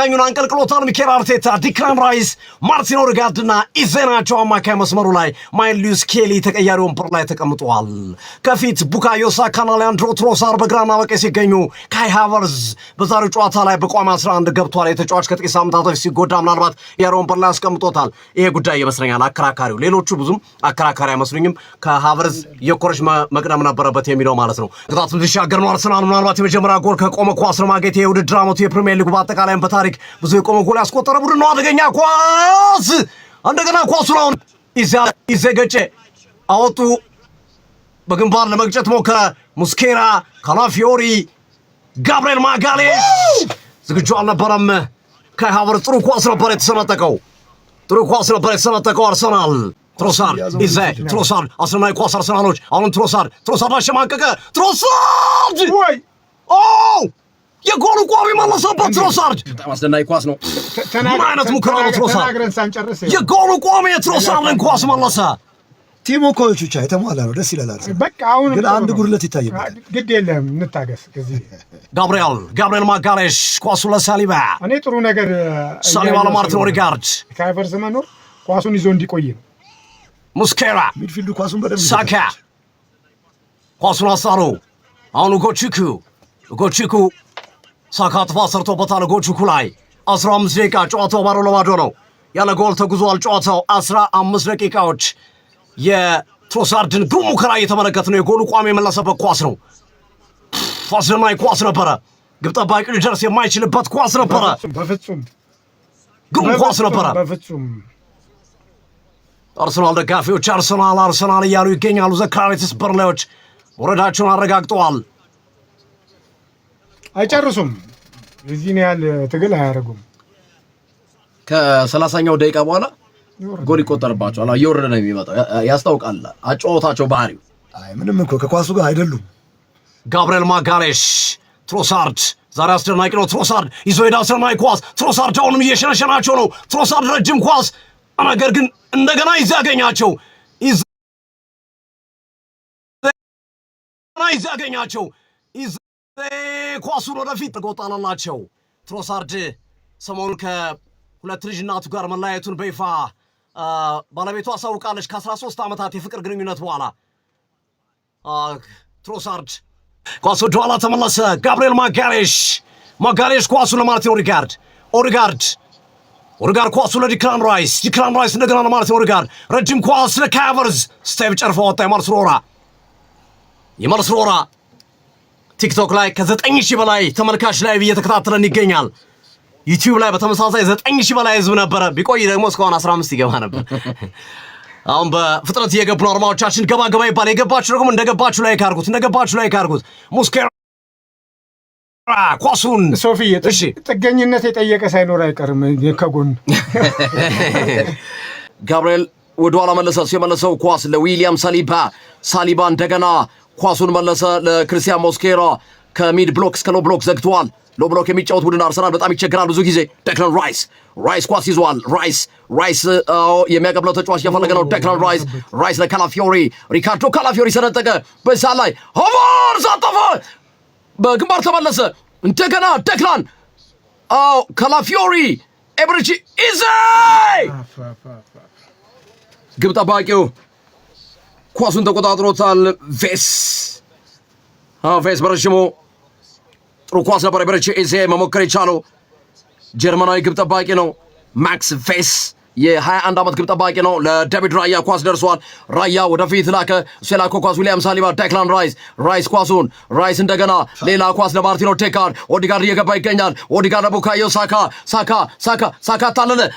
አሰልጣኙን አንቀልቅሎታል ሚኬል አርቴታ። ዲክላን ራይስ፣ ማርቲን ኦዴጋርድና ኢዜናቸው አማካይ መስመሩ ላይ ማይልስ ኬሊ ተቀያሪ ወንበር ላይ ተቀምጠዋል። ከፊት ቡካዮ ሳካና ሊያንድሮ ትሮሳርድ በግራና በቀኝ ሲገኙ ካይ ሃቨርዝ በዛሬው ጨዋታ ላይ በቋሚ 11 ገብቷል። የተጫዋች ከጥቂት ሳምንታት በፊት ሲጎዳ ምናልባት የወንበር ላይ አስቀምጦታል። ይሄ ጉዳይ ይመስለኛል አከራካሪው። ሌሎቹ ብዙም አከራካሪ አይመስሉኝም። ከሃቨርዝ የኮረጅ መቅደም ነበረበት የሚለው ማለት ነው። ቅጣት ሊሻገር ነው አርሰናል። ምናልባት የመጀመሪያ ጎል ከቆመ ኳስ ለማግኘት የውድድር ዓመቱ የፕሪሚየር ሊጉ በአጠቃላይም በታሪክ ብዙ የቆመ ጎል ያስቆጠረ ቡድን ነው። አደገኛ ኳስ እንደገና ኳሱን አሁን ይዘገጨ አወጡ። በግንባር ለመግጨት ሞከረ። ሙስኬራ፣ ካላፊዮሪ፣ ጋብርኤል ማጋሌሽ ዝግጁ አልነበረም። ካይ ሃቨርዝ ጥሩ ኳስ ነበር የተሰነጠቀው። አርሰናል ትሮሳርድ አስረናይ ኳስ አርሰናሎች አሁን ትሮሳርድ አሸማቀቀ። ትሮሳርድ የጎሉ ቋሚ መለሰበት። ትሮሳርድ በጣም አስደናቂ ኳስ ነው። ምን አይነት ሙከራ ነው! ትሮሳርድ የጎሉ ቋሚ የትሮሳርድን ኳስ መለሰ። ቲሙ ኮች ብቻ የተሟላ ነው። ደስ ይላል። በቃ አሁን ግን አንድ ጉድለት ይታይበታል። ግድ የለም እንታገስ። ከዚህ ጋብርኤል ማጋሌሽ ኳሱ ለሳሊባ። እኔ ጥሩ ነገር ሳሊባ ለማርቲን ኦዴጋርድ ካይቨርዝ መኖር ኳሱን ይዞ እንዲቆይ ነው። ሙስኬራ ሚድፊልዱ ኳሱን በደንብ ሳካ ኳሱን አሳሩ። አሁን ጎቺኩ ሳካ ጥፋት ሰርቶበታል። ጎቺኩ ላይ 15 ደቂቃ ጨዋታው ባዶ ለባዶ ነው። ያለ ጎል ተጉዟል። ጨዋታው 15 ደቂቃዎች የትሮሳርድን ግሩም ሙከራ እየተመለከት ነው። የጎሉ ቋሚ የመለሰበት ኳስ ነው። አስደናቂ ኳስ ነበረ። ግብ ጠባቂው ሊደርስ የማይችልበት ኳስ ነበረ። በፍጹም ግሩም ኳስ ነበረ። በፍጹም አርሰናል ደጋፊዎች አርሰናል እያሉ ይገኛሉ። ዘካሪያስ በርሌዎች ወረዳቸውን አረጋግጠዋል። አይጨርሱም። እዚህን ያህል ትግል አያደርጉም። ከ30ኛው ደቂቃ በኋላ ጎል ይቆጠርባቸዋል። እየወረደ ነው የሚመጣው። ያስታውቃል አጫወታቸው ባህሪው። ምንም እኮ ከኳሱ ጋር አይደሉም። ጋብርኤል ማጋሌሽ ትሮሳርድ ዛሬ አስደናቂ ነው። ትሮሳርድ ይዞ ሄዳ አስደናቂ ኳስ። ትሮሳርድ አሁንም እየሸነሸናቸው ነው። ትሮሳርድ ረጅም ኳስ፣ ነገር ግን እንደገና ይዛገኛቸው ኳሱን ወደፊት ተቆጣላላቸው። ትሮሳርድ ሰሞኑን ከሁለት ልጅ እናቱ ጋር መለያየቱን በይፋ ባለቤቷ አሳውቃለች። ከ13 ዓመታት የፍቅር ግንኙነት በኋላ ትሮሳርድ ኳሱ ወደኋላ ተመለሰ። ጋብርኤል ማጋሌሽ ኳሱን ለማርቲን ኦዴጋርድ ኳሱ ለዲክላን ራይስ እንደገና ለማርቲን ኦዴጋርድ ረጅም ኳስ ለካይ ሃቨርዝ ስቴቭ ጨርፎ ወጣ። የመልስ ሮራ ቲክቶክ ላይ ከ9000 በላይ ተመልካች ላይ እየተከታተለን ይገኛል። ዩቲዩብ ላይ በተመሳሳይ 9000 በላይ ህዝብ ነበረ። ቢቆይ ደግሞ እስካሁን 15 ይገባ ነበር። አሁን በፍጥነት እየገቡ ነው። አርማዎቻችን ገባ ይባል። የገባችሁ ደግሞ እንደገባችሁ ላይ ካርጉት። ሙስኬራ ኳሱን ሶፊ እሺ፣ ጥገኝነት የጠየቀ ሳይኖር አይቀርም ከጎን ጋብርኤል ወደኋላ የመለሰው ኳስ ለዊሊያም ሳሊባ እንደገና ኳሱን መለሰ ለክርስቲያን ሞስኬራ። ከሚድ ብሎክ እስከ ሎ ብሎክ ዘግቷል። ሎ ብሎክ የሚጫወት ቡድን አርሰናል በጣም ይቸግራል ብዙ ጊዜ። ዴክላን ራይስ ኳስ ይዟል። ራይስ የሚያቀብለው ተጫዋች እየፈለገ ነው። ዴክላን ራይስ ለካላፊዮሪ፣ ሪካርዶ ካላፊዮሪ ሰነጠቀ። በዛ ላይ ሃቨርዝ አጠፈ፣ በግንባር ተመለሰ። እንደገና ዴክላን ካላፊዮሪ፣ ኤብሪቺ ኢዜ ግብ ጠባቂው ኳሱን ተቆጣጥሮታል። ቬስ በረሽሞ ጥሩ ኳስ ነበር። ኤብሪቺ ኢዜ መሞከር የቻለው ጀርመናዊ ግብ ጠባቂ ነው። ማክስ ቬስ የ21 ዓመት ግብ ጠባቂ ነው። ለዴቪድ ራያ ኳስ ደርሷል። ራያ ወደፊት ላከ። እሱ የላከው ኳስ ዊሊያም ሳሊባ፣ ዴክላን ራይስ ኳሱን ሌላ ኳስ ለማርቲን ኦዴጋርድ እየገባ ይገኛል። ኦዴጋርድ ለቡካዮ ሳካ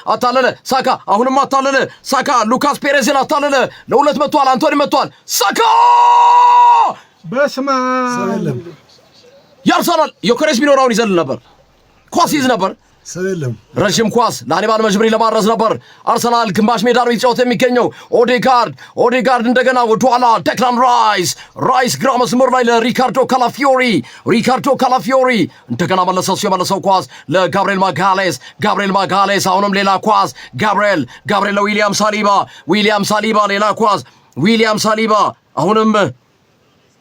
አታለለ ሳካ አሁንም አታለለ ሳካ ሉካስ ፔሬዝን አታለለ። ለሁለት መጥቷል። አንቶኒ መጥቷል። ሳካ በስማ ያርሰናል። ዮኬሬስ ቢኖራውን ይዘል ነበር። ኳስ ይዝ ነበር። ረጅም ኳስ ለአኒባል መጅብሪ ለማድረስ ነበር። አርሰናል ግማሽ ሜዳ ነው ይጫወት የሚገኘው። ኦዴጋርድ እንደገና ወደኋላ ዴክላን ራይስ ግራ መስመር ላይ ለሪካርዶ ካላፊዮሪ እንደገና የመለሰው ኳስ ለጋብርኤል ማጋሌስ አሁንም ሌላ ኳስ ጋብርኤል ለዊሊያም ሳሊባ ሌላ ኳስ ዊሊያም ሳሊባ አሁንም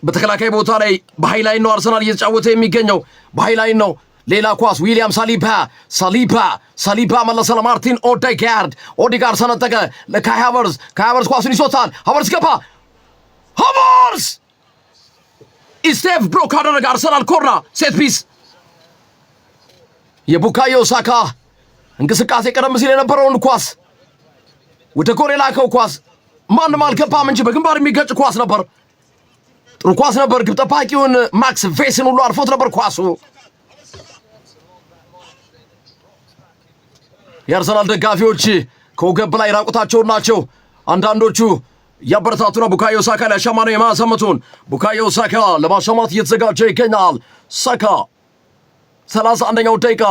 በተከላካይ ቦታ ላይ በሃይላይን ነው አርሰናል እየተጫወተ የሚገኘው። በሃይላይን ነው ሌላ ኳስ ዊሊያም ሳሊባ መለሰ ለማርቲን ኦዴጋርድ ሰነጠቀ ለካይ ሃቨርዝ ኳሱን ይዞታል ሃቨርዝ ገባ ሃቨርዝ ኢስቴቭ ብሎክ አደረገ አርሰናል ኮርና ሴት ፒስ የቡካዮ ሳካ እንቅስቃሴ ቀደም ሲል የነበረውን ኳስ ወደ ጎል የላከው ኳስ ማንም አልገባም እንጂ በግንባር የሚገጭ ኳስ ነበር ጥሩ ኳስ ነበር ግብ ጠባቂውን ማክስ ቬስን ሁሉ አልፎት ነበር ኳሱ የአርሰናል ደጋፊዎች ከወገብ ላይ ራቁታቸው ናቸው አንዳንዶቹ ያበረታቱ ነው ቡካዮ ሳካ ለሻማኔ ማሰመቱን ቡካዮ ሳካ ለማሻማት እየተዘጋጀ ይገኛል ሳካ 31ኛው ደቂቃ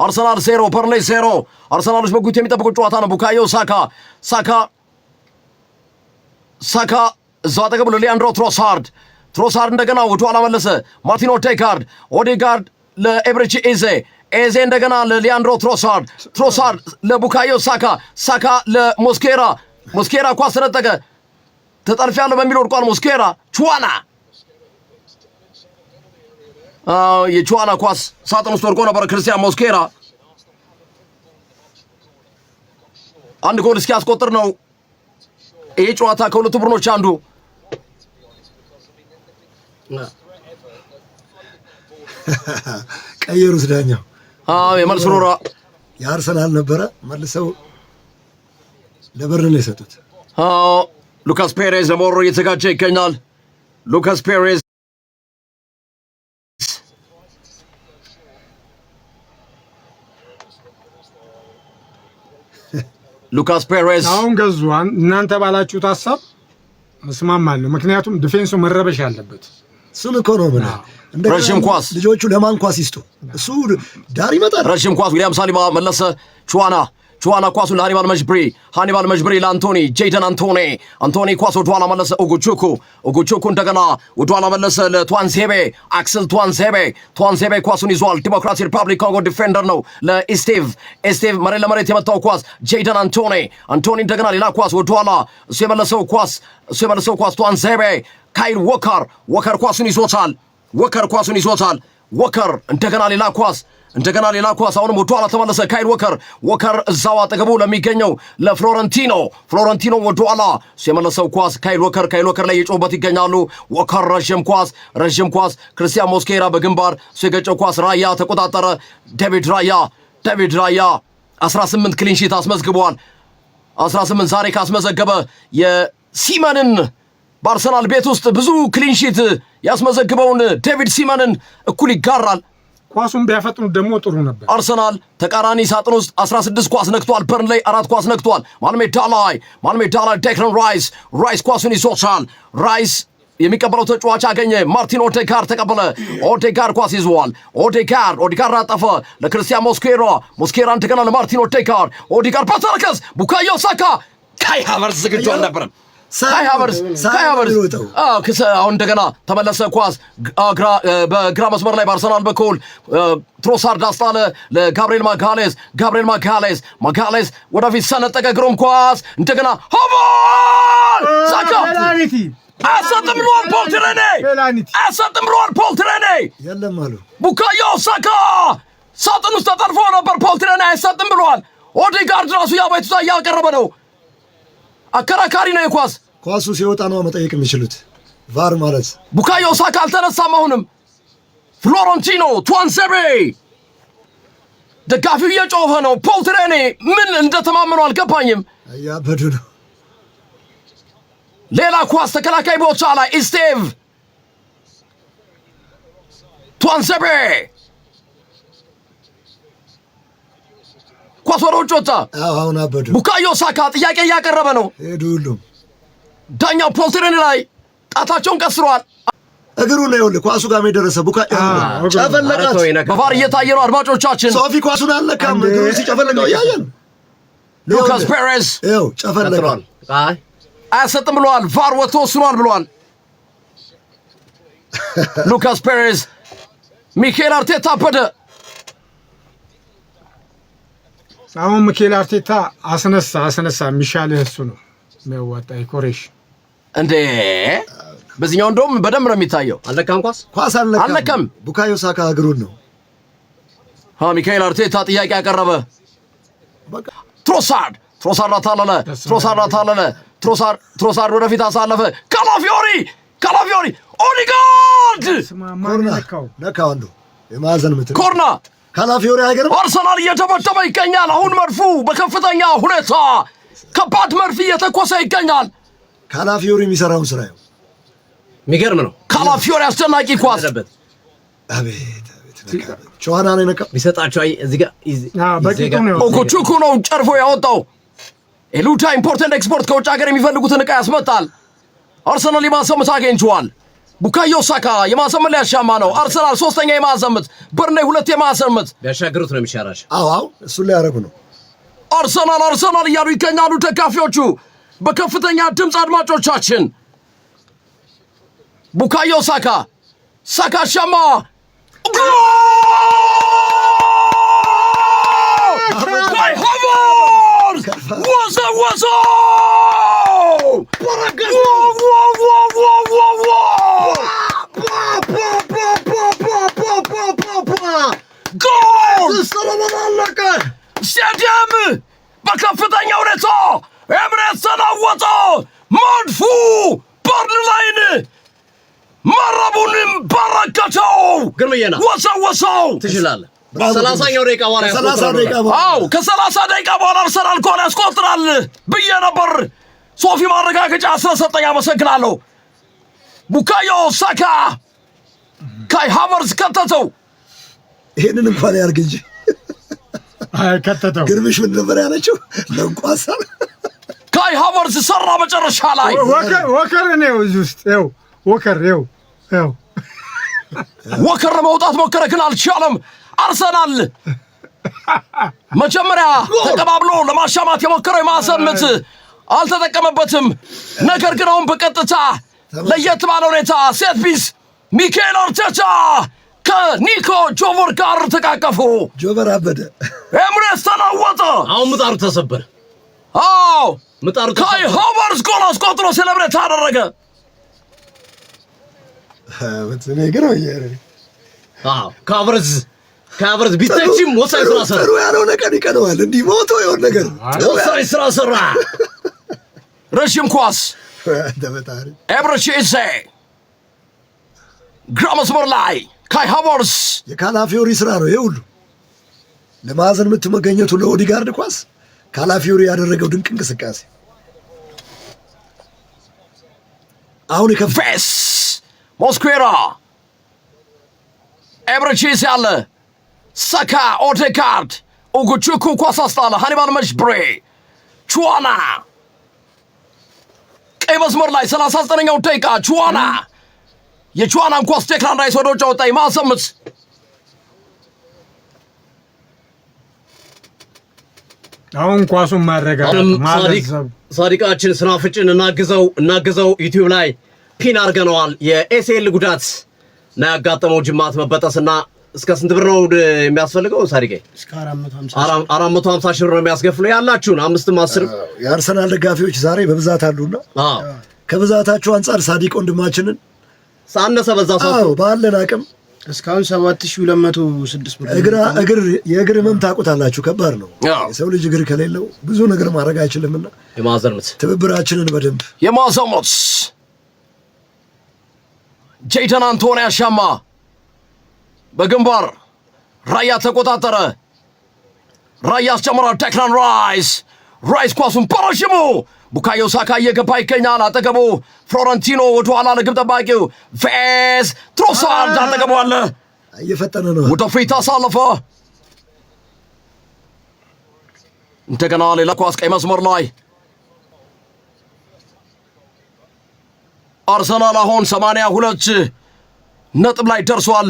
አርሰናል 0 በርንሌ 0 አርሰናሎች በጉት የሚጠብቁት ጨዋታ ነው ቡካዮ ሳካ እዛው አጠገብ ለሊያንድሮ ትሮሳርድ እንደገና ወደ ኋላ መለሰ ማርቲን ኦዴጋርድ ለኤብሬቺ ኤዜ እንደገና ለሊያንድሮ ትሮሳርድ ለቡካዮ ሳካ ለሞስኬራ ኳስ ተነጠቀ ተጠልፊያለሁ በሚል ወድቋል ሞስኬራ የቹዋና ኳስ ሳጥን ውስጥ ወድቆ ነበር ክርስቲያን ሞስኬራ አንድ ጎል እስኪያስቆጥር ነው ይሄ ጨዋታ ከሁለቱ ቡድኖች አንዱ ቀየሩት ዳኛው የመልስ ሮራ የአርሰናል ነበረ መልሰው ለበርንሌ የሰጡት ሉካስ ፔሬዝ ለሞሮ እየተዘጋጀ ይገኛል ሉካስ ፔሬዝ አሁን ገዙ እናንተ ባላችሁት ሐሳብ መስማማለሁ ምክንያቱም ዲፌንሱ መረበሽ አለበት እሱን እኮ ነው ብለ ረጅም ኳስ ልጆቹ ለማን ኳስ ይስጡ እሱ ዳር ይመጣል ረጅም ኳስ ዊሊያም ሳሊባ መለሰ ቹዋና ኳሱን ለሃኒባል መጅብሪ ለአንቶኒ ጄይደን አንቶኒ ኳስ ወደ ኋላ መለሰ ኦጉቹኩ እንደገና ወደ ኋላ መለሰ ለቷንሴቤ አክሰል ቷንሴቤ ኳሱን ይዟል ዲሞክራቲክ ሪፐብሊክ ኮንጎ ዲፌንደር ነው ለኢስቴቭ መሬት ለመሬት የመታው ኳስ ጄይደን አንቶኒ እንደገና ሌላ ኳስ ወደ ኋላ እሱ የመለሰው ኳስ ቷንሴቤ ካይል ወከር ኳሱን ይዞታል ወከር እንደገና ሌላ ኳስ አሁንም ወደ ኋላ ተመለሰ ካይል ወከር እዛው አጠገቡ ለሚገኘው ለፍሎረንቲኖ ወደ ኋላ የመለሰው ኳስ ካይል ወከር ላይ የጮበት ይገኛሉ ወከር ረጅም ኳስ ክርስቲያን ሞስኬራ በግንባር የገጨው ኳስ ራያ ተቆጣጠረ ዴቪድ ራያ 18 ክሊንሺት አስመዝግቧል 18 ዛሬ ካስመዘገበ የሲመንን በአርሰናል ቤት ውስጥ ብዙ ክሊንሺት ያስመዘግበውን ዴቪድ ሲመንን እኩል ይጋራል ኳሱን ቢያፈጥኑ ደግሞ ጥሩ ነበር አርሰናል ተቃራኒ ሳጥን ውስጥ 16 ኳስ ነክቷል በርንሌይ 4 ኳስ ነክቷል ማልሜዳ ላይ ዴክላን ራይስ ኳሱን ይዞታል ራይስ የሚቀበለው ተጫዋች አገኘ ማርቲን ኦዴጋርድ ተቀበለ ኦዴጋርድ ኳስ ይዟል ኦዴጋርድ አጠፈ ለክርስቲያን ሞስኬራ እንደገና ለማርቲን ኦዴጋርድ በተረከዝ ቡካዮ ሳካ ካይ ሃቨርዝ ዝግጁ አልነበረም ካይ ሃቨርዝ አሁን እንደገና ተመለሰ ኳስ በግራ መስመር ላይ በአርሰናል በኩል ትሮሳርድ አስጣለ ለጋብሪኤል ማጋሌስ ወደፊት ሰነጠቀ ግሩም ኳስ እንደገና ሳካ አሰጥም ብሏል ፖል ትሬኔ የለም አሉ ቡካዮ ሳካ ሳጥን ውስጥ ተጠልፎ ነበር ፖል ትሬኔ አይሰጥም ብሏል ኦዴጋርድ ራሱ ያባይቱታ እያቀረበ ነው አከራካሪ ነው ኳሱ ሲወጣ ነው መጠየቅ የሚችሉት ቫር ማለት ቡካዮ ሳካ አልተነሳም አሁንም ፍሎረንቲኖ ቷንሴቤ ደጋፊው እየጮኸ ነው ፖል ትሬኔ ምን እንደተማመኑ አልገባኝም ያበዱ ነው ሌላ ኳስ ተከላካይ ቦታ ላይ ኢስቴቭ ቷንሴቤ ኳስ ወደ ውጭ ወጣ አሁን አበዱ ቡካዮ ሳካ ጥያቄ እያቀረበ ነው ሄዱ ሁሉም ዳኛው ፖል ትሬኔ ላይ ጣታቸውን ቀስረዋል እግሩ ነው ይኸውልህ ኳሱ ጋር የደረሰ ቡካዮ ጨፈለቃት በቫር እየታየ ነው አድማጮቻችን ሶፊ ኳሱን አልነካም እግሩ ሲጨፈለቀው ያያል ሉካስ ፔሬዝ ይኸው ጨፈለቃል አያሰጥም ብለዋል ቫር ወጥቶ ወስኗል ብለዋል ሉካስ ፔሬዝ ሚኬል አርቴታ አበደ አሁን ሚኬል አርቴታ አስነሳ የሚሻልህ እሱ ነው የሚያዋጣ ኮሬሽ እንዴ በዚህኛው እንደውም በደንብ ነው የሚታየው አልነካም ኳስ አልነካም ቡካዮ ሳካ እግሩን ነው ሚካኤል አርቴታ ጥያቄ ያቀረበ ትሮሳርድ ትሮሳርድ ወደፊት አሳለፈ ካላፊዮሪ ኦዲጋርድ ነካው የማዕዘን ምት ኮርና ካላፊዮሪ አይገርም አርሰናል እየተበተበ ይገኛል አሁን መድፉ በከፍተኛ ሁኔታ ከባድ መርፊ እየተኮሰ ይገኛል ካላፊዮሪ የሚሰራውን ስራ የሚገርም ነው ካላፊዮሪ አስደናቂ ኳስ አቤት ቾሃና ነው ነካ ቢሰጣቸው እዚህ ጋር በቂቱ ነው ኦኮቹኩ ነው ጨርፎ ያወጣው ኤሉታ ኢምፖርታንት ኤክስፖርት ከውጭ ሀገር የሚፈልጉትን ዕቃ ያስመጣል አርሰናል የማሰምት አገኝቷል ቡካዮ ሳካ የማሰምት ሊያሻማ ነው አርሰናል ሶስተኛ የማሰምት በርኔ ሁለት የማሰምት ቢያሻግሩት ነው የሚሻራሽ አዎ እሱ ላይ ያረጉ ነው አርሰናል እያሉ ይገኛሉ ደጋፊዎቹ በከፍተኛ ድምፅ አድማጮቻችን ቡካዮ ሳካ ሻማ Kai Havertz! What's Goal! Stadium! በከፍተኛ ሁኔታ ኤምሬትስ ተናወጠ መድፉ በርንላይን መረቡንም በረከተው ግርምየና ወሰው ትችላለህ 30ኛው ደቂቃ በኋላ ከ30 ደቂቃ በኋላ አርሰናል ጎል ያስቆጥራል ብዬ ነበር ሶፊ ማረጋገጫ ስለሰጠኝ አመሰግናለሁ ቡካዮ ሳካ ካይ ሃቨርትዝ ከተተው ይሄንን እንኳን ያርግ እንጂ ከተተው ግርምሽ ምን ነበር ያለችው ለንቋሳ ካይ ሃቨርትዝ ሰራ መጨረሻ ላይ ወከር ነው እዚህ ውስጥ ወከር መውጣት ሞከረ ግን አልቻለም አርሰናል መጀመሪያ ተቀባብሎ ለማሻማት የሞከረው የማሰምት አልተጠቀመበትም ነገር ግን አሁን በቀጥታ ለየት ባለ ሁኔታ ሴት ፒስ ሚካኤል አርቴታ ከኒኮ ጆቨር ጋር ተቃቀፉ ጆቨር አበደ ኤምሬትስ ተናወጠ አሁን ምጣሩ ተሰበረ ምጣሩ ካይ ሃቨርትዝ ጎል አስቆጥሮ ሴሌብሬት አደረገ ነገር ወየረ ካቨርትዝ ቢተችም ወሳኝ ስራ ሰራ ጥሩ ያለው ነገር ይቀነዋል እንዲህ ሞቶ የሆነ ነገር ወሳኝ ስራ ሰራ ረሽም ኳስ ደበታሪ ኤብረቺዜ ግራመስመር ላይ ካይ ሃቨርትዝ የካላፊዮሪ ስራ ነው ይሁሉ ለማዕዘን ምት መገኘቱ ለኦዲጋርድ ኳስ ካላፊዮሪ ያደረገው ድንቅ እንቅስቃሴ አሁን ከፌስ ሞስኩዌራ ኤብረቺዜ ያለ ሳካ ኦዴጋርድ ኡጉቹኩ ኳስ አስጣለ ሃኒባል መሽብሬ ቹዋና ቀይ መስመር ላይ 39ኛው ደቂቃ ቹዋና የቹዋናን ኳስ ዴክላን ራይስ ወደ ውጭ አወጣ ማሰምት አሁን ኳሱን ማረጋጋት ሳዲቃችን ስናፍጭን እናግዘው ዩቲዩብ ላይ ፒን አርገነዋል የኤሲኤል ጉዳት እና ያጋጠመው ጅማት መበጠስና እስከ ስንት ብር ነው የሚያስፈልገው ሳዲቄ እስከ 450 ሺህ ብር ነው የሚያስከፍለው ያላችሁን 5-10 የአርሰናል ደጋፊዎች ዛሬ በብዛት አሉና ከብዛታቸው አንፃር ሳዲቅ ወንድማችንን ሳነሰ በዛ ባለን አቅም እስካሁን 7206 ብር የእግር ህመም ታውቁታላችሁ ከባድ ነው የሰው ልጅ እግር ከሌለው ብዙ ነገር ማድረግ አይችልምና የማዘርምት ትብብራችንን በደንብ የማዘርምት ጄይደን አንቶኒ አሻማ በግንባር ራያ ተቆጣጠረ ራያ አስጨምራ ዴክላን ራይስ ኳሱን በረሽሙ ቡካዮ ሳካ እየገባ ይገኛል አጠገቡ ፍሎረንቲኖ ወደ ኋላ ለግብ ጠባቂው ፌስ ትሮሳርድ አጠገቡ አለ እየፈጠነ ነው ወደፊት አሳለፈ እንደገና ሌላ ኳስ ቀይ መስመር ላይ አርሰናል አሁን 82 ነጥብ ላይ ደርሷል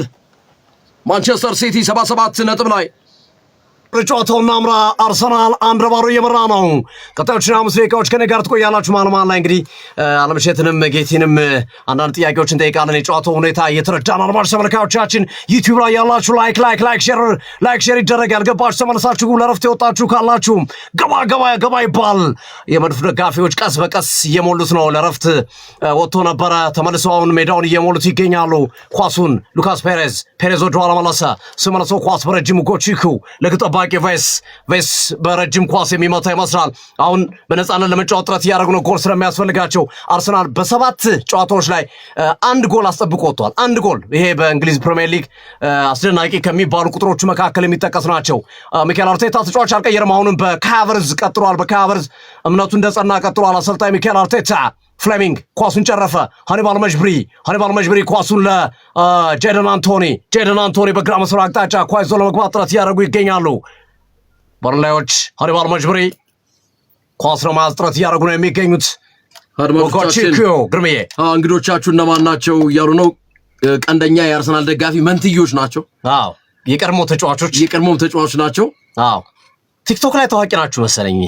ማንቸስተር ሲቲ 77 ነጥብ ላይ ጨዋታውና አምራ አርሰናል 1-0 እየመራ ነው። ቀጣዮቹን 5 ደቂቃዎች ከኔ ጋር ትቆያላችሁ። ማልማል ላይ እንግዲህ አለምሸትንም ጌቲንም አንዳንድ ጥያቄዎችን እንጠይቃለን። የጨዋታው ሁኔታ እየተረዳን አድማጭ ተመልካዮቻችን ዩቲዩብ ላይ ያላችሁ ላይክ ሼር ይደረግ። ያልገባችሁ ተመልሳችሁ ለረፍት የወጣችሁ ካላችሁ ገባ ይባል። የመድፍ ደጋፊዎች ቀስ በቀስ እየሞሉት ነው። ለረፍት ወጥቶ ነበረ፣ ተመልሰው አሁን ሜዳውን እየሞሉት ይገኛሉ። ኳሱን ሉካስ ፔሬዝ ወደ ኋላ መለሰ። ስመለሰው ኳስ በረጅም ጎቺኩ ለግጠባ ቬስ በረጅም ኳስ የሚመታ ይመስላል። አሁን በነፃነት ለመጫወት ጥረት እያደረጉ ነው፣ ጎል ስለሚያስፈልጋቸው። አርሰናል በ7 ጨዋታዎች ላይ 1 ጎል አስጠብቆ ወጥቷል። 1 ጎል። ይሄ በእንግሊዝ ፕሪሚየር ሊግ አስደናቂ ከሚባሉ ቁጥሮቹ መካከል የሚጠቀስ ናቸው። ሚካኤል አርቴታ ተጫዋች አልቀየርም። አሁንም በካቨርዝ ቀጥሏል። በካቨርዝ እምነቱ እንደጸና ቀጥሏል። አሰልጣኝ ሚካኤል አርቴታ ፍሌሚንግ ኳሱን ጨረፈ። ሃኒባል መጅብሪ ኳሱን ለጄደን አንቶኒ በግራ መስመር አቅጣጫ ኳስ ይዞ ለመግባት ጥረት እያደረጉ ይገኛሉ። በርንላዮች ሃኒባል መጅብሪ ኳስ ለመያዝ ጥረት እያደረጉ ነው የሚገኙት። ግርምዬ እንግዶቻችሁ እነማን ናቸው እያሉ ነው። ቀንደኛ የአርሰናል ደጋፊ መንትዮች ናቸው። የቀድሞ ተጫዋቾች ናቸው። ቲክቶክ ላይ ታዋቂ ናችሁ መሰለኝ።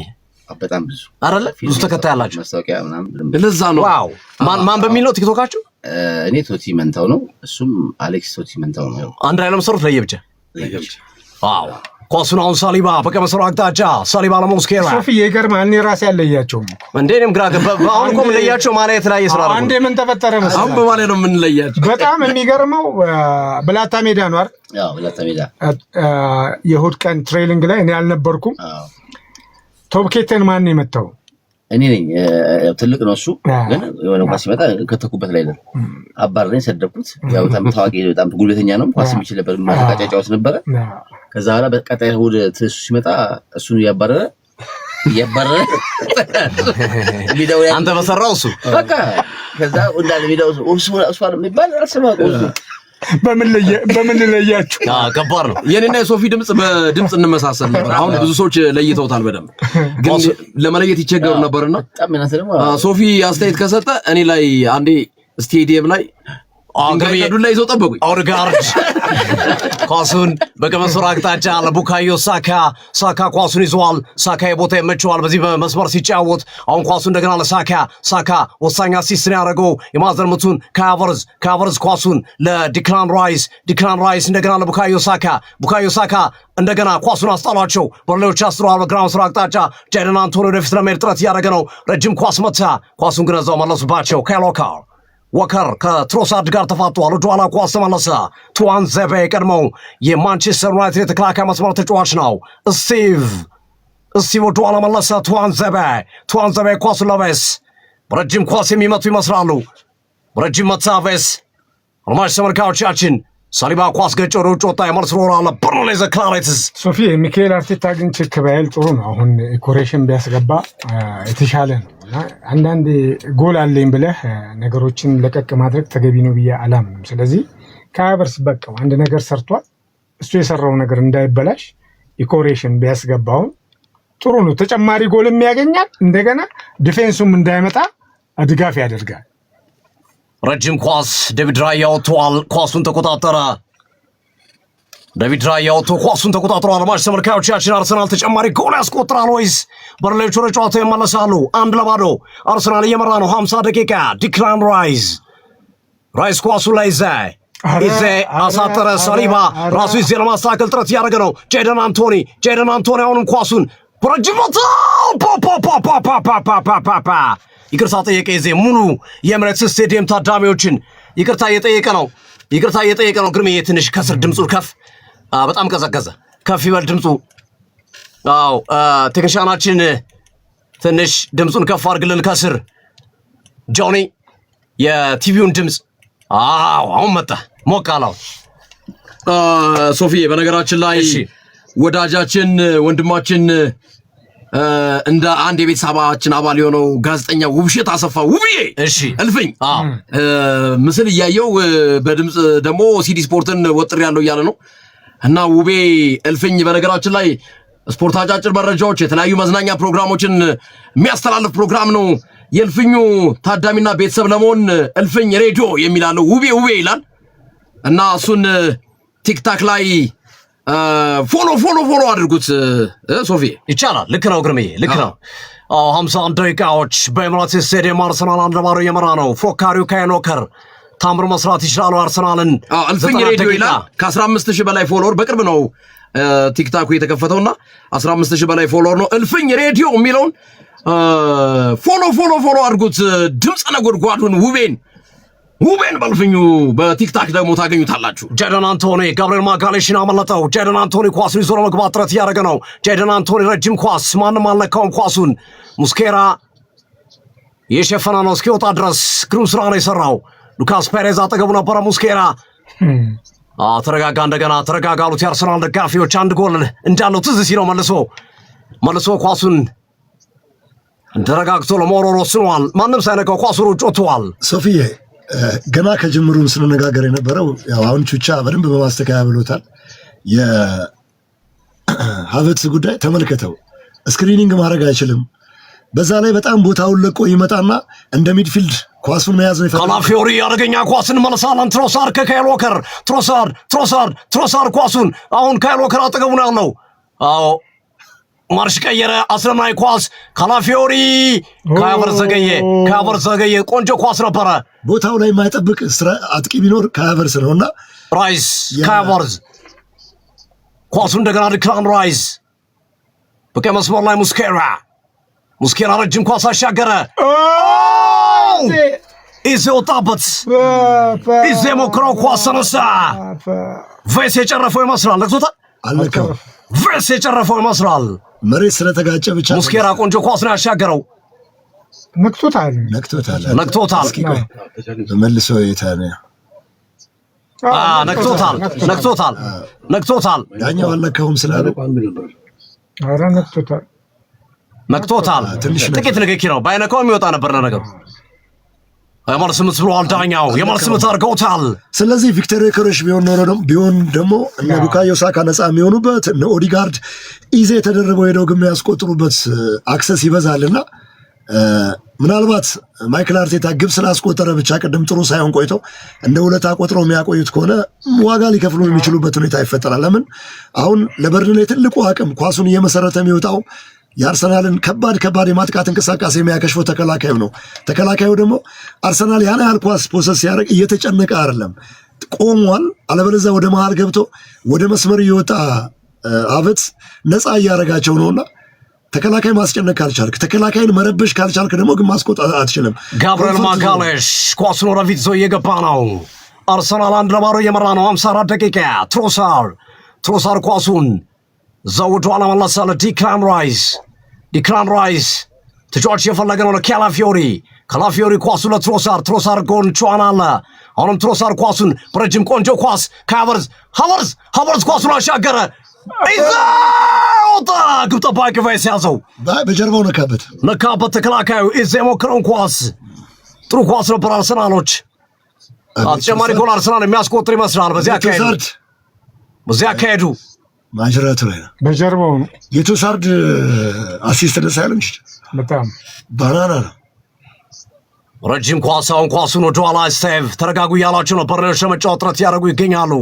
በጣም ብዙ አይደለ? ብዙ ተከታይ አላችሁ። ማስታወቂያ ምናምን ለዛ ነው። ዋው! ማን በሚል ነው ቲክቶካችሁ? እኔ ቶቲ መንታው ነው፣ እሱም አሌክስ ቶቲ መንታው ነው። አንድ ላይ ለምሰሩት ለየብቻ። ዋው! ኳሱን አሁን ሳሊባ በቀመሰሩ አቅጣጫ ሳሊባ ለሞስኬራ ሶፊ ይገርማል። እኔ ራሴ ያለያቸውም እንዴ እኔም ግራ አሁን እኮ የምንለያቸው ማለት የተለያየ ስራ ነው። አንዴ ምን ተፈጠረ መሰለህ? አሁን በማለት ነው የምንለያቸው። በጣም የሚገርመው ብላታ ሜዳ ነው አይደል? ብላታ ሜዳ የእሑድ ቀን ትሬኒንግ ላይ እኔ አልነበርኩም። ቶፕኬተን ማን የመታው? እኔ ነኝ። ትልቅ ነው እሱ፣ ግን የሆነ ኳስ ሲመጣ ከተኩበት ላይ ነው አባረኝ፣ ሰደብኩት። ያው በጣም ታዋቂ በጣም ጉልበተኛ ነው፣ ኳስ የሚችልበት ማተቃጫ ጫውት ነበረ። ከዛ በኋላ በቀጣይ እሑድ እሱ ሲመጣ እሱን እያባረረ አንተ በሰራው እሱ በቃ ከዛ እንዳለ ሜዳው እሱ የሚባል አልሰማሁም። እሱ በምን ለያችሁ? ከባድ ነው። የኔና የሶፊ ድምጽ በድምጽ እንመሳሰል ነበር። አሁን ብዙ ሰዎች ለይተውታል በደንብ፣ ግን ለመለየት ይቸገሩ ነበርና ሶፊ አስተያየት ከሰጠ እኔ ላይ አንዴ ስቴዲየም ላይ አንገሪያዱ ላይ ይዘው ጠበቁኝ። ኦርጋርድ ኳሱን በቀመሰሩ አቅጣጫ ለቡካዮ ሳካ ኳሱን ይዟል። ሳካ የቦታ ይመቸዋል በዚህ በመስመር ሲጫወት። አሁን ኳሱ እንደገና ለሳካ ወሳኝ አሲስት ነው ያደረገው። የማዕዘን ምቱን ካቨርዝ ኳሱን ለዲክላን ራይስ እንደገና ለቡካዮ ሳካ እንደገና ኳሱን አስጣሏቸው። በሌሎች አስሯል። በግራ መስመር አቅጣጫ ጄደን አንቶኒ ወደፊት ለመሄድ ጥረት እያደረገ ነው። ረጅም ኳስ መታ። ኳሱን ግን እዛው መለሱባቸው። ካይል ወከር ከትሮሳርድ ጋር ተፋቷል። ወደ ኋላ ኳስ ተመለሰ። ቱዋንዘቤ የቀድሞው የማንቸስተር ዩናይትድ የተከላካይ መስመር ተጫዋች ነው። ስቲቭ ወደ ኋላ መለሰ። ቱዋንዘቤ ኳሱን ለቬስ በረጅም ኳስ የሚመቱ ይመስላሉ። በረጅም መታ ቬስ። አድማጭ ተመልካዮቻችን ሳሊባ ኳስ ገጭ ወደ ውጭ ወጣ። የመልስ ሮራ አለ በርንሌ ዘ ክላሬትስ ሶፊ ሚካኤል አርቴታ ግን ችክ ባይል ጥሩ ነው። አሁን ኮሬሽን ቢያስገባ የተሻለ ነው። አንዳንድ ጎል አለኝ ብለህ ነገሮችን ለቀቅ ማድረግ ተገቢ ነው ብዬ አላምንም። ስለዚህ ከሀቨርስ በቃ አንድ ነገር ሰርቷል። እሱ የሰራው ነገር እንዳይበላሽ ኢኮሬሽን ቢያስገባው ጥሩ ነው። ተጨማሪ ጎልም ያገኛል። እንደገና ዲፌንሱም እንዳይመጣ ድጋፍ ያደርጋል። ረጅም ኳስ ዴቪድ ራያ ወጥቷል። ኳሱን ተቆጣጠረ። ዴቪድ ራያ ወጥቶ ኳሱን ተቆጣጥሯል። አድማጭ ተመልካዮቻችን አርሰናል ተጨማሪ ጎል ያስቆጥራል ወይስ በርሌዎች ወደ ጨዋታው ይመለሳሉ? 1-0 አርሰናል እየመራ ነው። 50 ደቂቃ ዲክላን ራይስ ኳሱ ላይ ይዘ አሳጠረ። ሳሊባ ራሱ ይዘ ለማስተካከል ጥረት እያደረገ ነው። ጄደን አንቶኒ አሁንም ኳሱን በረጅም ይቅርታ ጠየቀ። ይዜ ሙሉ የኤምሬትስ ስቴዲየም ታዳሚዎችን ይቅርታ እየጠየቀ ነው። ግርምዬ ትንሽ ከስር ድምፁን ከፍ በጣም ቀዘቀዘ። ከፍ ይበል ድምፁ። ቴክኒሻናችን ትንሽ ድምፁን ከፍ አድርግልን ከስር። ጆኒ የቲቪውን ድምፅ አሁን መጣ ሞቅ አለው። ሶፊ በነገራችን ላይ ወዳጃችን ወንድማችን እንደ አንድ የቤተሰባችን አባል የሆነው ጋዜጠኛ ውብሸት አሰፋ ውብዬ እልፍኝ ምስል እያየው በድምፅ ደግሞ ሲዲ ስፖርትን ወጥር ያለው እያለ ነው። እና ውቤ እልፍኝ በነገራችን ላይ ስፖርት አጫጭር መረጃዎች፣ የተለያዩ መዝናኛ ፕሮግራሞችን የሚያስተላልፍ ፕሮግራም ነው። የእልፍኙ ታዳሚና ቤተሰብ ለመሆን እልፍኝ ሬዲዮ የሚላለው ውቤ ይላል እና እሱን ቲክታክ ላይ ፎሎ አድርጉት ሶፊ ይቻላል። ልክ ነው ግርምዬ ልክ ነው። 51 ደቂቃዎች በኤምሬትስ ስቴዲየም አርሰናል 1-0 እየመራ ነው። ፎካሪው ካይል ዎከር ታምር መስራት ይችላል አርሰናልን። እልፍኝ ሬዲዮ ይላል ከ15000 በላይ ፎሎወር በቅርብ ነው ቲክታኩ የተከፈተውና 15000 በላይ ፎሎወር ነው። እልፍኝ ሬዲዮ የሚለውን ፎሎ አድርጉት። ድምጽ ነጎድጓዱን ውቤን በልፍኙ በቲክታክ ደግሞ ታገኙታላችሁ። ጄደን አንቶኒ ጋብሪኤል ማጋሌሽን አመለጠው። ጄደን አንቶኒ ኳሱን ይዞ ለመግባት ጥረት እያደረገ ነው። ጄደን አንቶኒ ረጅም ኳስ ማንም አልነካውም። ኳሱን ሙስኬራ የሸፈነ ነው እስኪወጣ ድረስ ግሩም ስራ ነው የሰራው። ሉካስ ፔሬዝ አጠገቡ ነበረ። ሙስኬራ ተረጋጋ፣ እንደገና ተረጋጋሉት የአርሰናል ደጋፊዎች። አንድ ጎል እንዳለው ትዝ ሲለው መልሶ ኳሱን ተረጋግቶ ለመወርወር ወስኗል። ማንም ሳይነካው ኳሱን ውጭ ወጥቷል። ሶፊዬ ገና ከጅምሩም ስንነጋገር የነበረው ያው አሁን ቹቻ በደንብ በማስተካከያ ብሎታል። የሀቨርትዝ ጉዳይ ተመልከተው፣ ስክሪኒንግ ማድረግ አይችልም። በዛ ላይ በጣም ቦታውን ለቆ ይመጣና እንደ ሚድፊልድ ኳሱን መያዝ ነው ይፈልጋል። ካላፊዮሪ ያደገኛ ኳስን መልሳለን። ትሮሳር ከካይል ዎከር ትሮሳር ኳሱን አሁን ካይል ዎከር አጠገቡ ነው ያለው። አዎ ማርሽ ቀየረ። አስረናይ ኳስ ካላፊዮሪ ከሀቨርትዝ ዘገየ። ቆንጆ ኳስ ነበረ። ቦታው ላይ የማይጠብቅ አጥቂ ቢኖር ከሀቨርትዝ ነውና ራይስ ከሀቨርትዝ ኳሱ እንደገና ዲክላን ራይስ በቀይ መስመር ላይ ሙስኬራ ረጅም ኳስ አሻገረ። ኢዜ ወጣበት። ኢዜ ሞክረው ኳስ ተነሳ። ቬስ የጨረፈው ይመስላል። ነክቶታል። አልነካው። ቬስ የጨረፈው ይመስላል። መሬት ስለተጋጨ ብቻ ሙስኬራ ቆንጆ ኳስ ነው ያሻገረው። ነክቶታል። መልሶ የታነ ነክቶታል። ዳኛው አልነካውም ስላለ ኧረ ነክቶታል። ጥቂት ንክኪ ነው። ባይነካው የሚወጣ ነበር ነገሩ። የመልስ ምት ብለዋል ዳኛው። የመልስ ምት አድርገውታል። ስለዚህ ቪክተር ዮኬሬሽ ቢሆን ደግሞ እነ ቡካዮ ሳካ ነፃ የሚሆኑበት እነ ኦዲጋርድ ኢዜ ተደርበው ሄደው ግን የሚያስቆጥሩበት አክሰስ ይበዛልና ምናልባት ማይክል አርቴታ ግብ ስላስቆጠረ ብቻ ቅድም ጥሩ ሳይሆን ቆይተው እንደ ውለታ ቆጥረው የሚያቆዩት ከሆነ ዋጋ ሊከፍሉ የሚችሉበት ሁኔታ ይፈጠራል። ለምን አሁን ለበርንሌይ ትልቁ አቅም ኳሱን እየመሰረተ የሚወጣው የአርሰናልን ከባድ የማጥቃት እንቅስቃሴ የሚያከሽፈው ተከላካዩ ነው። ተከላካዩ ደግሞ አርሰናል ያን ያህል ኳስ ፖሰስ ሲያደርግ እየተጨነቀ አይደለም፣ ቆሟል። አለበለዚያ ወደ መሃል ገብቶ ወደ መስመር እየወጣ ሀቨርትዝ ነፃ እያደረጋቸው ነውና ተከላካይ ማስጨነቅ ካልቻልክ፣ ተከላካይን መረበሽ ካልቻልክ ደግሞ ግን ማስቆጣት አትችልም። ጋብሪኤል ማጋሌሽ ኳሱን ወደፊት ይዞ እየገባ ነው። አርሰናል 1-0 እየመራ ነው። 54 ደቂቃ ትሮሳር ኳሱን ዘውዶ አለመለሰ ለዲክላን ራይስ ተጫዋች የፈለገ ነው ለካላፊዮሪ ኳሱ ለትሮሳር ጎን ቹዋን አለ። አሁንም ትሮሳር ኳሱን በረጅም ቆንጆ ኳስ ከሀቨርትዝ ኳሱን አሻገረ። ወጣ። ግብ ጠባቂ ቫይስ ያዘው። በጀርባው ነካበት ተከላካዩ። ኢዜ የሞከረውን ኳስ ጥሩ ኳስ ነበር። አርሰናሎች ተጨማሪ ጎል አርሰናል የሚያስቆጥር ይመስላል። በዚያ አካሄዱ ማጅራቱ ላይ ነው። በጀርባው ነው የቶሳርድ አሲስት ለሳይለንስ በጣም ባናና ነው። ረጅም ኳሳውን ኳሱን ወደ ኋላ ስቴቭ ተረጋጉ እያላቸው ነው። በርነሽ ለመጫወት ጥረት ያደረጉ ይገኛሉ።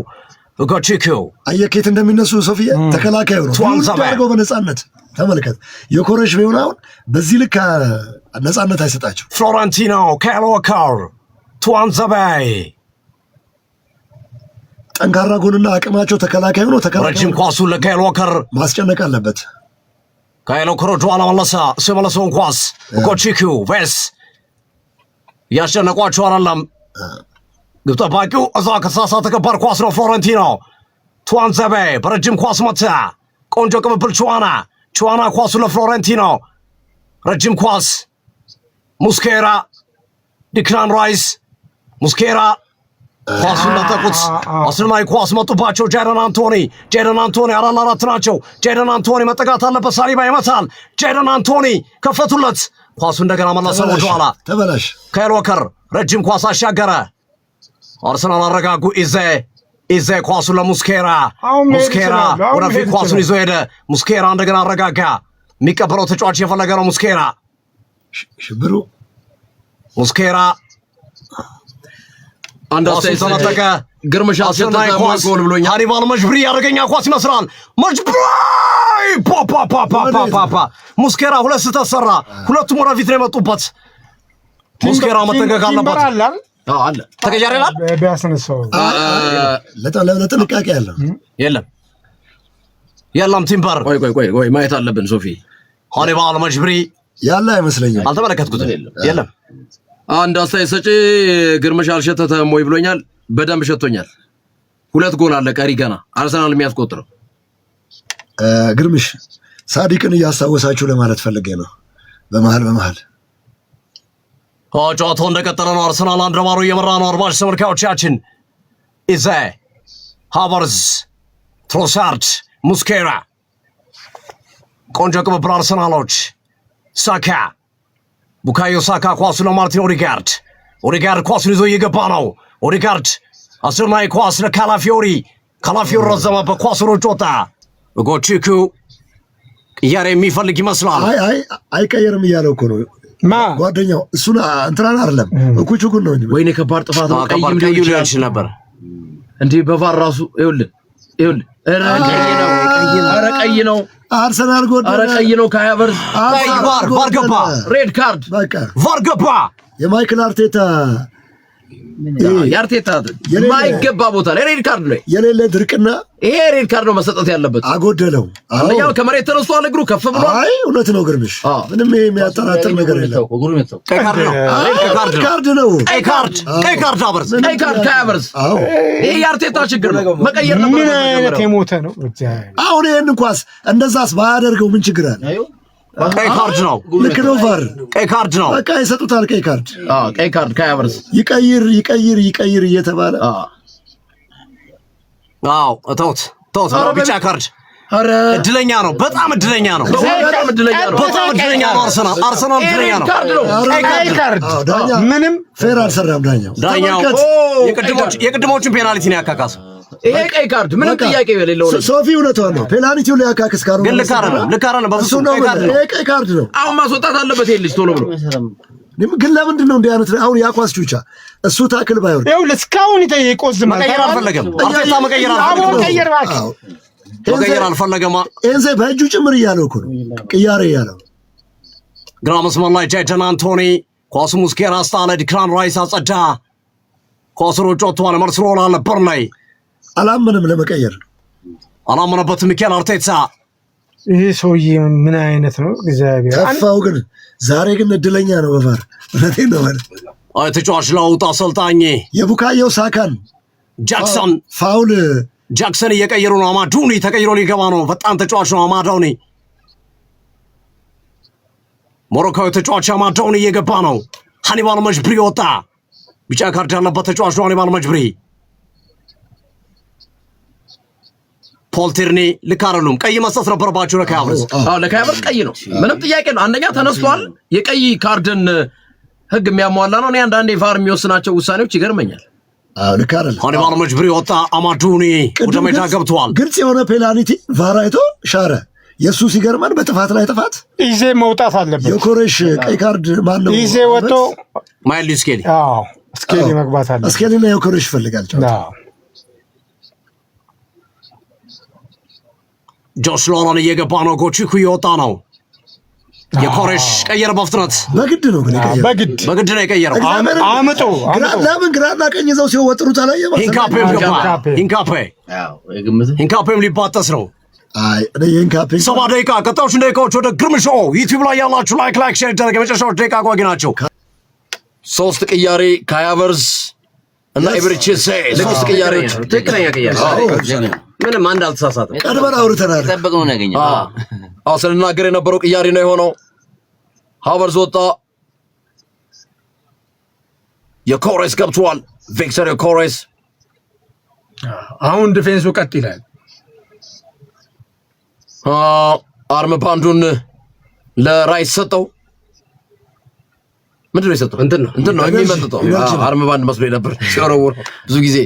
ጎቺኪው አየኬት እንደሚነሱ ሶፊያ ተከላካዩ ነው አድርገው በነፃነት ተመልከት። ዮኬሬሽ ቢሆን አሁን በዚህ ልክ ነፃነት አይሰጣቸው። ፍሎረንቲኖ ካይል ዎከር ቱዋንዘባይ ጠንካራ ጎንና አቅማቸው ተከላካዩ ነው። ረጅም ኳሱን ለካይል ዎከር ማስጨነቅ አለበት። ካይል ዎከር ወደ ኋላ መለሰ። እሱ የመለሰውን ኳስ ጎቺኪው ቬስ እያስጨነቋቸው አይደለም። ግብ ጠባቂው እዛ ከተሳሳተ ከባድ ኳስ ነው። ፍሎረንቲኖ ቱዋንዘባይ በረጅም ኳስ መታ። ቆንጆ ቅብብል ቹዋና ኳሱ ለፍሎረንቲኖ ረጅም ኳስ ሙስኬራ ዲክላን ራይስ ኳሱን ለጠቁት። አስደናቂ ኳስ መጡባቸው። ጄደን አንቶኒ 4-4 ናቸው። ጄደን አንቶኒ መጠጋት አለበት። ሳሊባ ይመታል። ጄደን አንቶኒ ከፈቱለት። ኳሱ እንደገና መለሰ ወደኋላ። ተበላሽ። ካይል ዎከር ረጅም ኳስ አሻገረ። አርሰናል አረጋጉ። ኢዜ ኳሱን ለሙስኬራ ወደፊት ኳሱን ይዞ ሄደ። ሙስኬራ እንደገና አረጋጋ። የሚቀበለው ተጫዋች የፈለገ ነው። ሙስኬራ አንድ አስተያየት ተነጠቀ። ግርምሽ አሸተተ ጎል ብሎኛል። ሃኒባል መጅብሪ ያደረገኛ ኳስ ይመስላል። መጅብሪ ፓፓፓፓፓፓ ሙስኬራ ሁለት ስተሰራ ሁለቱም ወደፊት ነው የመጡበት። ሙስኬራ መጠንቀቅ አለበት። አለ ተቀያሪ ይላል ቢያስነሳው ለጥንቃቄ ያለው የለም ቲምበር ቆይ ማየት አለብን። ሶፊ ሃኒባል መጅብሪ ያለ አይመስለኝም። አልተመለከትኩትም። የለም አንድ አስተያየት ሰጪ ግርምሽ አልሸተተም ወይ ብሎኛል። በደንብ ሸቶኛል። 2 ጎል አለ ቀሪ ገና አርሰናል የሚያስቆጥረው። ግርምሽ ሳዲቅን እያስታወሳችሁ ለማለት ፈልጌ ነው። በመሃል ጨዋታው እንደቀጠለ ነው። አርሰናል 1-0 እየመራ ነው። አድማጭ ተመልካቾቻችን ኢዜ፣ ሃቨርዝ፣ ትሮሳርድ፣ ሙስኬራ ቆንጆ ቅብብል አርሰናሎች። ሳካ ቡካዮ ሳካ ኳሱ ለማርቲን ኦዲጋርድ ኳሱን ይዞ እየገባ ነው። ኦዲጋርድ አስደናቂ ኳስ ለካላፊዮሪ ረዘመበት። ኳሱ ሮጭ ወጣ። ጎቺኩ ቅያሬ የሚፈልግ ይመስላል። አይቀየርም እያለው እኮ ነው ጓደኛው። እሱን እንትናን አይደለም እኩቹኩን ነው እንጂ ወይኔ ከባድ ጥፋት ነው። ቀይ ሊሆን ይችል ነበር እንዴ በቫር ራሱ ይኸውልህ ኧረ ቀይ ነው። አርሰናል ጎል ኧረ ቀይ ነው። ከሃቨርዝ ቫር ገባ። ሬድ ካርድ በቃ ቫር ገባ። የማይክል አርቴታ የአርቴታ የማይገባ ቦታ ላይ ሬድ ካርድ ነው የሌለ ድርቅና ይሄ ሬድ ካርድ ነው መሰጠት ያለበት። አጎደለው። አንደኛው ከመሬት ተነስቷል፣ እግሩ ከፍ ብሏል። አይ እውነት ነው ግርምሽ፣ ምንም የሚያጠራጥር ነገር የለም። ቀይ ካርድ ነው። ቀይ ካርድ ሃቨርዝ፣ ቀይ ካርድ ከሃቨርዝ። ይሄ የአርቴታ ችግር ነው። መቀየር ነበር። ምን አይነት የሞተ ነው። አሁን ይሄን እንኳን እንደዛስ ባያደርገው ምን ችግር አለ? ቀይ ካርድ ነው። ልክ ነው። ቫር ቀይ ካርድ ነው። በቃ ይሰጡታል። ቀይ ካርድ ቀይ ካርድ ከሃቨርዝ ይቀይር እየተባለ ተውት። ቢጫ ካርድ። እድለኛ ነው። በጣም እድለኛ ነው። አርሰናል እድለኛ ነው። ቀይ ካርድ ምንም ፌር አልሰራም ዳኛው። የቅድሞቹን ፔናልቲ ነው ያካካሰው። ይሄ ቀይ ካርድ ምንም ጥያቄ የሌለው ነው። ሶፊ እውነቷን ነው። ፔናልቲው ላይ ያካክስ ካርድ ግን ልክ አይደለም። በፍጹም ቀይ ካርድ ነው። አሁን ማስወጣት አለበት ይሄ ልጅ ቶሎ ብሎ። ግን ለምንድን ነው እንዲህ አይነት አሁን ያኳስ ቹቻ እሱ ታክል ባይወርድ ይኸውልህ እስካሁን ይቆዝማል። መቀየር አልፈለገም። አርቴታ መቀየር አልፈለገም። ኤንዜ በእጁ ጭምር እያለው እኮ ነው ቅያሬ እያለው። ግራ መስመር ላይ ጃይደን አንቶኒ ኳሱ ሙስኬራ አስጣለ። ዲክላን ራይስ አጸዳ። ኳሱ ሮጭ ወጥቷል። ማርሴሎ ነበር ላይ አላመንም ለመቀየር አላመነበትም ሚኬል አርቴታ። ይሄ ሰውዬ ምን አይነት ነው? እግዚአብሔር ከፋው። ግን ዛሬ ግን እድለኛ ነው በቫር እውነቴን ነው ማለት ተጫዋች ለውጥ አሰልጣኝ የቡካዮ ሳካን ጃክሰን ፋውል ጃክሰን እየቀየሩ ነው። አማዱኒ ተቀይሮ ሊገባ ነው። በጣም ተጫዋች ነው አማዱኒ። ሞሮኮዊ ተጫዋች አማዱኒ እየገባ ነው። ሃኒባል መጅብሪ ወጣ። ቢጫ ካርድ ያለበት ተጫዋች ነው ሃኒባል መጅብሪ። ፖል ቲርኒ ልክ አይደሉም። ቀይ መስጠት ነበረባቸው ለካያቨርዝ። ለካያቨርዝ ቀይ ነው፣ ምንም ጥያቄ ነው። አንደኛ ተነስቷል። የቀይ ካርድን ህግ የሚያሟላ ነው። እኔ አንዳንዴ ቫር የሚወስናቸው ውሳኔዎች ይገርመኛል። ልክ አይደለም። ሃኒባል መጅብሪ ወጣ። አማዱኒ ወደ ሜዳ ገብተዋል። ግልጽ የሆነ ፔናልቲ ቫር አይቶ ሻረ። የሱ ሲገርመን በጥፋት ላይ ጥፋት ኢዜ መውጣት አለበት። የኮሬሽ ቀይ ካርድ ማን ነው? ኢዜ ወጥቶ ማይልዱ ስኬሊ ስኬሊ መግባት አለበት። ስኬሊና የኮሬሽ ይፈልጋል። ጆሽ ሎረን እየገባ ነው። ጎቺኩ እየወጣ ነው። የኮሬሽ ቀየረ በፍጥነት በግድ ነው ግን በግድ ነው የቀየረው። አምጦ ለምን ግራና ቀኝ ይዘው ሲወጥሩት አላየም። ኢንካፔም ሊባጠስ ነው። አይ ኢንካፔ 70 ደቂቃ ቀጣዮቹን ደቂቃዎች ወደ ግርምሾ ዩቲዩብ ላይ ያላችሁ ላይክ ሼር ይደረግ። የመጨረሻዎች ደቂቃ ጓጊ ናቸው። 3 ቅያሬ ከሃቨርዝ እና ኤብሪቼሴ 3 ቅያሬዎች ትክክለኛ ቅያሬ ምንም አንድ አልተሳሳተም። ቀድመን አውርተናል። ተጠበቀው ነው ያገኘው። ስንናገር የነበረው ቅያሬ ነው የሆነው። ሃቨርዝ ወጣ። የኮሬስ ገብቷል። ቪክተር የኮሬስ አሁን ዲፌንሱ ቀጥ ይላል። አርም ባንዱን ለራይስ ሰጠው። ምንድነው የሰጠው? እንትን ነው የሚመጥጠው። አርም ባንድ መስሎ ነበር ሲወረውር ብዙ ጊዜ።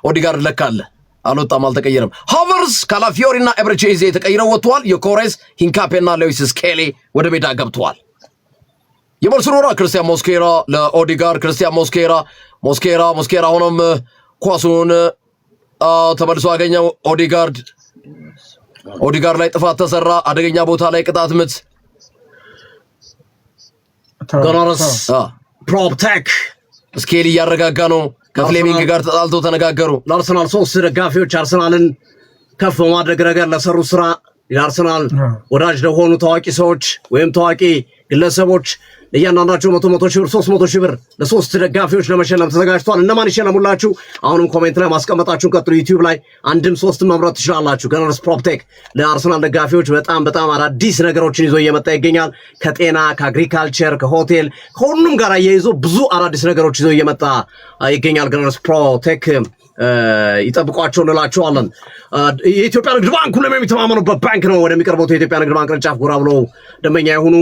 ኦዲጋርድ ለካለ አልወጣም፣ አልተቀየረም። ሃቨርዝ ካላፊዮሪና ኤብሪቼዜ ተቀይረው ወጥተዋል። የኮሬስ ሂንካፔና ሉዊስ ስኬሊ ወደ ሜዳ ገብተዋል። የባርሴሎና ክርስቲያን ሞስኬራ ለኦዲጋርድ። ክርስቲያን ሞስኬራ ሆኖም ኳሱን ተመልሶ አገኘው ኦዲጋርድ ላይ ጥፋት ተሰራ። አደገኛ ቦታ ላይ ቅጣት ምት ጋናርስ ፕሮፕቴክ ስኬሊ እያረጋጋ ነው። ከፍሌሚንግ ጋር ተጣልቶ ተነጋገሩ። ለአርሰናል 3 ደጋፊዎች አርሰናልን ከፍ በማድረግ ረገድ ለሰሩ ስራ የአርሰናል ወዳጅ ለሆኑ ታዋቂ ሰዎች ወይም ታዋቂ ግለሰቦች ለእያንዳንዳቸው 100 ሺህ ብር 300 ሺህ ብር ለ3 ደጋፊዎች ለመሸለም ተዘጋጅቷል። እነማን ይሸለሙላችሁ? አሁንም ኮሜንት ላይ ማስቀመጣችሁን ቀጥሉ። ዩቲዩብ ላይ 1-3 መምረጥ ትችላላችሁ። ጋናርስ ፕሮፕቴክ ለአርሰናል ደጋፊዎች በጣም አዳዲስ ነገሮችን ይዞ እየመጣ ይገኛል። ከጤና ከአግሪካልቸር ከሆቴል ከሁሉም ጋር እየይዞ ብዙ አዳዲስ ነገሮች ይዞ እየመጣ ይገኛል። ጋናርስ ፕሮፕቴክ ይጠብቋቸው እንላቸዋለን። የኢትዮጵያ ንግድ ባንክ ሁሉም የሚተማመኑበት ባንክ ነው። ወደሚቀርበው የኢትዮጵያ ንግድ ባንክ ቅርንጫፍ ጎራ ብለው ደንበኛ የሆኑ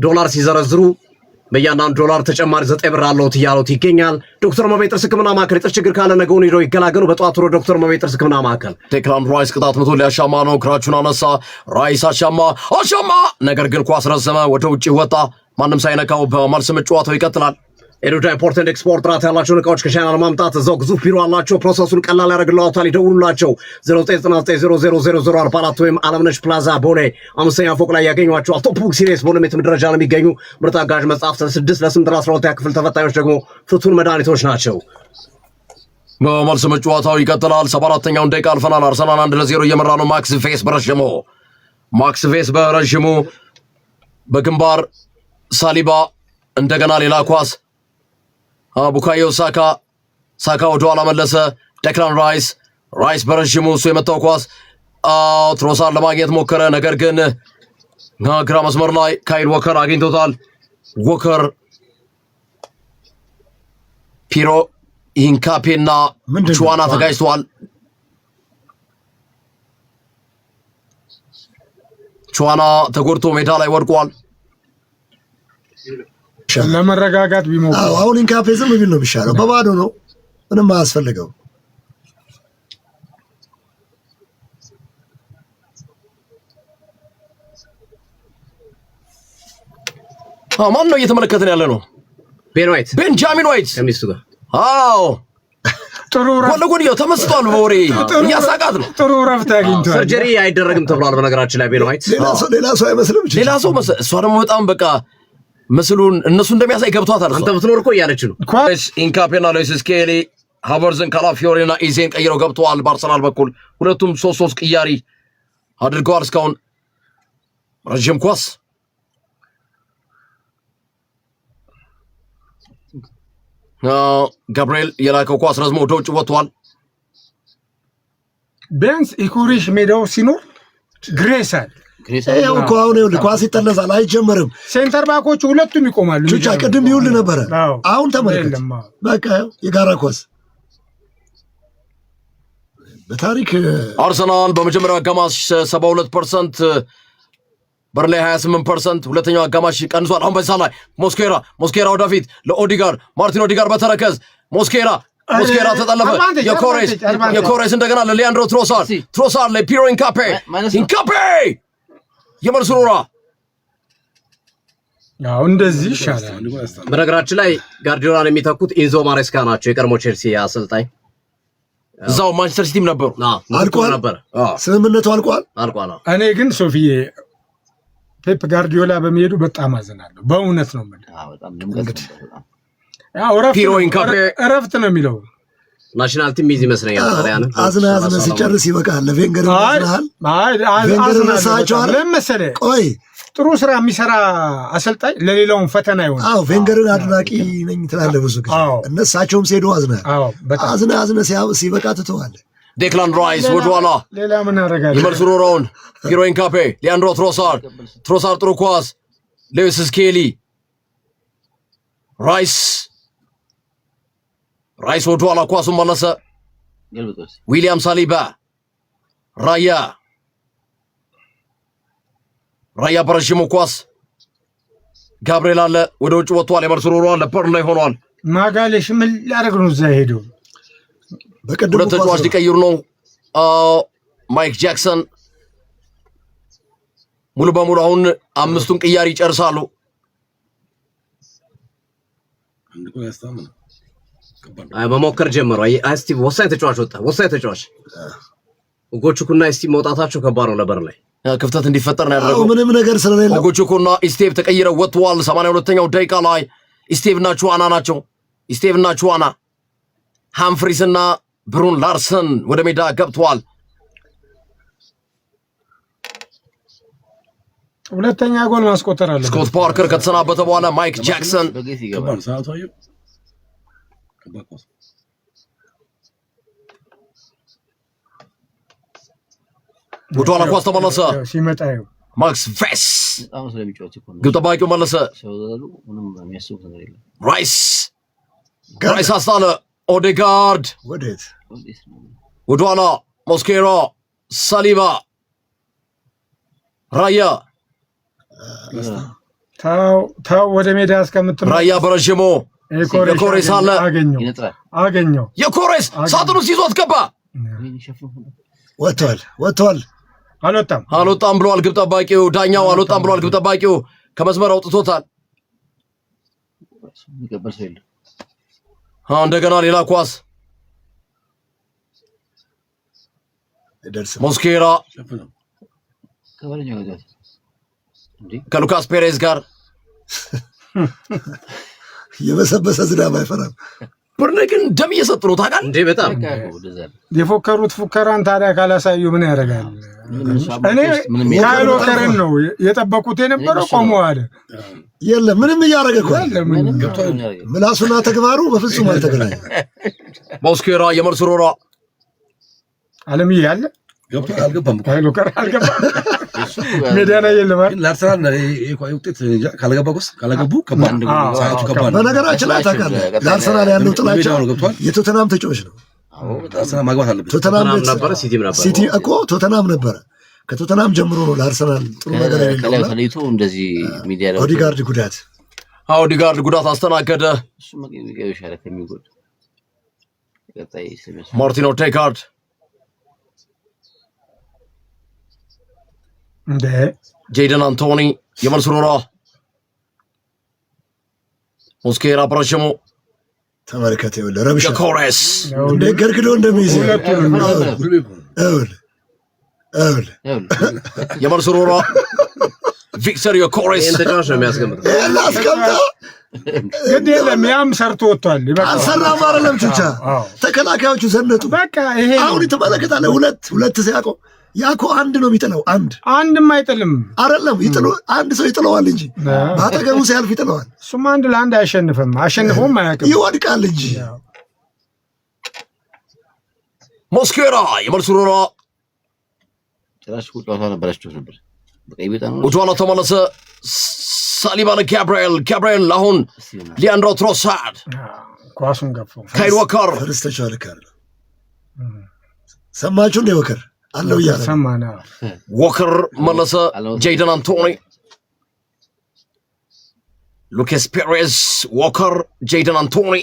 ዶላር ሲዘረዝሩ በእያንዳንዱ ዶላር ተጨማሪ 9 ብር አለውት እያሉት ይገኛል። ዶክተር መቤ ጥርስ ሕክምና ማዕከል የጥርስ ችግር ካለ ነገውን ሄደው ይገላገሉ። በጠዋት ወደ ዶክተር መቤ ጥርስ ሕክምና ማዕከል። ቴክላን ራይስ ቅጣት ምቶ ሊያሻማ ነው። ክራቹን አነሳ። ራይስ አሻማ፣ ነገር ግን ኳስ ረዘመ፣ ወደ ውጭ ወጣ። ማንም ሳይነካው በመልስ ጨዋታው ይቀጥላል። ኤዱዳ ኢምፖርት ኤንድ ኤክስፖርት ጥራት ያላቸውን እቃዎች ከቻይና ለማምጣት እዛው ግዙፍ ቢሮ አላቸው። ፕሮሰሱን ቀላል ያደርግልዎታል። ይደውሉላቸው 0999000044 ወይም አለምነሽ ፕላዛ ቦሌ 5ኛ ፎቅ ላይ ያገኟቸዋል። ቶፕ ቡክ ሲሪየስ በሁሉም ደረጃ ለሚገኙ ምርጥ አጋዥ መጽሐፍት ለ6 ለ8 ለ12 ክፍል ተፈታዮች ደግሞ ፍቱን መድኃኒቶች ናቸው። በመልስ ጨዋታው ይቀጥላል። 74ኛውን ደቂቃ አልፈናል። አርሰናል 1-0 እየመራ ነው። ማክስ ፌስ በረዥሙ በግንባር ሳሊባ እንደገና ሌላ ኳስ ቡካዮ ሳካ ወደ ኋላ መለሰ። ዴክላን ራይስ በረዥሙ እሱ የመታው ኳስ ትሮሳር ለማግኘት ሞከረ። ነገር ግን ግራ መስመር ላይ ካይል ወከር አግኝቶታል። ወከር ፒሮ ኢንካፔና ቹዋና ተጋጅተዋል። ቹዋና ተጎድቶ ሜዳ ላይ ወድቋል። ለመረጋጋት ቢሞክሩ አሁን ኢንካፔ ዝም ቢል ነው የሚሻለው። በባዶ ነው፣ ምንም አያስፈልገው። ማን ነው እየተመለከተን ያለ ነው? ቤንጃሚን ዋይት ከሚስቱ ጋር ጥሩ ጎን ተመስጧል። በወሬ እያሳቃት ነው። ጥሩ ረፍት አግኝቷል። ሰርጀሪ አይደረግም ተብሏል። በነገራችን ላይ ቤን ዋይት ሌላ ሰው አይመስልም። ሌላ ሰው እሷ ደግሞ በጣም በቃ ምስሉን እነሱ እንደሚያሳይ ገብቷታል። አንተ ብትኖር እኮ እያለች ነው። ኢንካፔና ሉዊስ ስኬሊ ሃቨርዝን ካላፊዮሪና ኢዜን ቀይረው ገብተዋል። በአርሰናል በኩል ሁለቱም 3-3 ቅያሪ አድርገዋል። እስካሁን ረዥም ኳስ ጋብርኤል የላከው ኳስ ረዝሞ ወደ ውጭ ወጥቷል። ቢያንስ ኢኩሪሽ ሜዳው ሲኖር ግሬስ አለ። ይኸው እኮ አሁን ይኸውልህ ኳስ ይጠለዛል፣ አይጀመርም። ሴንተር ባኮቹ ሁለቱም ይቆማሉ። ቹቻ ቅድም ይውል ነበረ። አሁን ተመልከት፣ በቃ የጋራ ኳስ በታሪክ አርሰናል በመጀመሪያው አጋማሽ 72% በርላይ 28%፣ ሁለተኛው አጋማሽ ቀንሷል። አሁን በዛ ላይ ሞስኬራ ወደፊት ለኦዲጋርድ ማርቲን ኦዲጋርድ በተረከዝ ሞስኬራ ተጠለፈ። የኮሬስ እንደገና ለሊያንድሮ ትሮሳር ለፒሮ ኢንካፔ የመልስ ሩራ እንደዚህ ይሻላል። በነገራችን ላይ ጋርዲዮላን የሚተኩት ኢንዞ ማሬስካ ናቸው። የቀድሞ ቼልሲ አሰልጣኝ እዛው ማንቸስተር ሲቲም ነበሩ። ነበር ስምምነቱ አልቋል። እኔ ግን ሶፊዬ ፔፕ ጋርዲዮላ በሚሄዱ በጣም አዝናለሁ። በእውነት ነው የምልህ። ፒሮ ኢንካፔ እረፍት ነው የሚለው ናሽናል ቲም ይዝ ይመስለኛል። አዝና ሲጨርስ ይበቃል። ለቬንገር ረሳቸዋል መሰለህ። ቆይ ጥሩ ስራ የሚሰራ አሰልጣኝ ለሌላውን ፈተና ይሆናል። ቬንገርን አድናቂ ነኝ ትላለህ ብዙ ጊዜ። እነሳቸውም ሲሄዱ አዝነ ሲበቃ ትተዋለህ። ዴክላን ራይስ ወደኋላ ሌላ ምን አደርጋለሁ? የመልስ ሩራውን ፒሮ ኢንካፔ ሊያንድሮ ትሮሳር ጥሩ ኳስ ሉዊስ ስኬሊ ራይስ ወደኋላ ኳሱን መለሰ። ዊሊያም ሳሊባ ራያ በረዥሙ ኳስ ጋብርኤል አለ ወደ ውጭ ወጥቷል። የመልስ ሩራውን ለበርንላይ ሆኗል። ማጋሌሽ ምን ሊያደርግ ነው እዛ ሄደው? ሁለት ተጫዋች ሊቀይሩ ነው። ማይክ ጃክሰን ሙሉ በሙሉ አሁን 5ቱን ቅያሪ ይጨርሳሉ። መሞከር ጀመሩ። ስቲቭ ወሳኝ ተጫዋች ወጣ። ወሳኝ ተጫዋች ኦጎቹኩና ስቲቭ መውጣታቸው ከባድ ነው። ነበር ላይ ክፍተት እንዲፈጠር ነው ያደረገው። ምንም ነገር ስለሌለ ኦጎቹኩና ስቲቭ ተቀይረው ወጥተዋል። 82ኛው ደቂቃ ላይ ስቲቭና ቹዋና ናቸው። ስቲቭና ቹዋና ሃምፍሪስና ብሩን ላርሰን ወደ ሜዳ ገብተዋል። ሁለተኛ ጎል ማስቆጠር አለ። ስኮት ፓርከር ከተሰናበተ በኋላ ማይክ ጃክሰን ወደኋላ ኳስ ተመለሰ። ሲመጣ ማክስ ቬስ ግብ ጠባቂው መለሰ። ራይስ አስጣለ። ኦዴጋርድ ወደኋላ ሞስኬራ፣ ሳሊባ፣ ራያ ታው ወደ ሜዳ እስከምትመጣ ራያ በረዥሙ የኮሬስ አለ። አገኘው የኮሬስ ሳጥኑ ይዞት ገባ። ወጥቷል። አልወጣም ብሏል ግብ ጠባቂው። ዳኛው አልወጣም ብሏል ግብ ጠባቂው። ከመስመር አውጥቶታል። እንደገና ሌላ ኳስ ሞስኬራ ከሉካስ ፔሬዝ ጋር የበሰበሰ ዝናብ አይፈራም። ብርነ ግን ደም እየሰጡ ነው ታውቃለህ እንዴ? በጣም የፎከሩት ፉከራን ታዲያ ካላሳዩ ምን ያደርጋል? እኔ ካይሎ ከረን ነው የጠበቁት የነበረው። ቆሞ አለ የለም ምንም እያደረገ እኮ ምላሱና ተግባሩ በፍጹም አልተገናኘም። ሞስኬራ የመልስ ሮራ አለምዬ ያለ ገብቷል አልገባም? ካይሎ ከረን አልገባም። ሜዳ ላይ የለም አይደል? ለአርሰናል ውጤት ካላገቡ ከባድ ሰዓቱ ከባድ። በነገራችን ላይ ታውቃለህ ለአርሰናል ያለው ጥላቻ የቶተናም ተጫዋች ነው። አርሰናል ማግባት አለበት። ቶተናም ነበረ፣ ሲቲ እኮ ቶተናም ነበረ። ከቶተናም ጀምሮ ነው ለአርሰናል ጥሩ ነገር ያለው። ተለይቶ እንደዚህ ሚዲያ ላይ ኦዲጋርድ ጉዳት አስተናገደ። እሱ መገቢያው ይሻለ ከሚጎድ ቀጣይ ስለሚያስ ማርቲን ኦዴጋርድ እንደ ጄደን አንቶኒ የመልስ ሮራ ሞስኬራ በረዥሙ ተመልከት። ይኸውልህ ረብሻ የኮሬስ እንደ ገርግዶ እንደሚይዝ የመልስ ሮራ ቪክተር የኮሬስ ተጫዋች ነው የሚያስቀምጠው። አስቀምጣ ግድ የለም ያም ሰርቶ ወጥቷል። አልሰራም አይደለም ቹቻ ተከላካዮቹ ዘነጡ። በቃ ይሄ አሁን ትመለከታለህ። ሁለት ሲያቆ ያኮ አንድ ነው የሚጥለው። አንድም አይጥልም አይደለም ይጥሉ አንድ ሰው ይጥለዋል እንጂ ባጠገቡ ሲያልፍ ይጥለዋል። እሱም አንድ ለአንድ አያሸንፍም። አሸንፎም አያውቅም። ይወድቃል እንጂ ሞስኬራ የመልስ ሮራ ጭራሽ ጨዋታ ነበራቸው ነበር። በቀይ ቤት ነው ወደኋላ ተመለሰ። ሳሊባ ለጋብርኤል አሁን ሊያንድሮ ትሮሳርድ ኳሱን ገፎ ካይል ወከር ፈርስተቻለ ካለ ሰማችሁ እንደ ወከር አለው ያለ ሰማና ወከር መለሰ። ጄደን አንቶኒ ሉካስ ፔሬዝ ወከር ጄደን አንቶኒ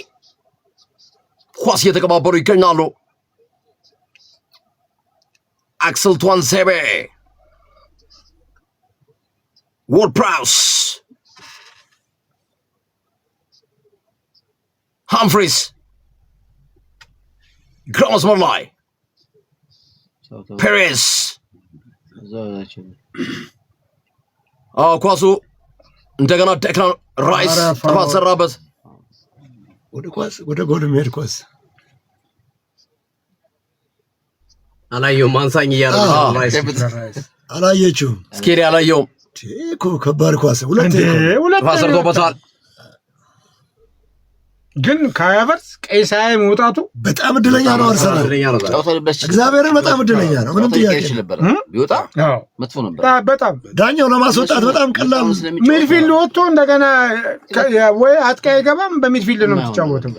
ኳስ እየተቀባበሉ ይገኛሉ። አክሰል ቱዋንዜቤ ወርድ ፕራውስ ሃምፍሪስ ግራ መስመር ላይ ፔሬዝ ኳሱ እንደገና ዴክላን ራይስ ጥፋት ሰራበት። ወደ ጎል የሚሄድ ኳስ አላየውም። ማንሳኝ እያለ አላየችውም። ስኬሪ አላየውም። ከባድ ኳስ ሁለት ጥፋት ሰርቶበታል። ግን ከሀቨርትዝ ቀይ ሳይ መውጣቱ በጣም እድለኛ ነው። አርሰናል እግዚአብሔርን በጣም እድለኛ ነው። ምንም ጥያቄ ነበር። ቢወጣ መጥፎ ነበር። በጣም ዳኛው ለማስወጣት በጣም ቀላል ሚድፊልድ ወጥቶ እንደገና ወይ አጥቂ አይገባም። በሚድፊልድ ነው የምትጫወተው።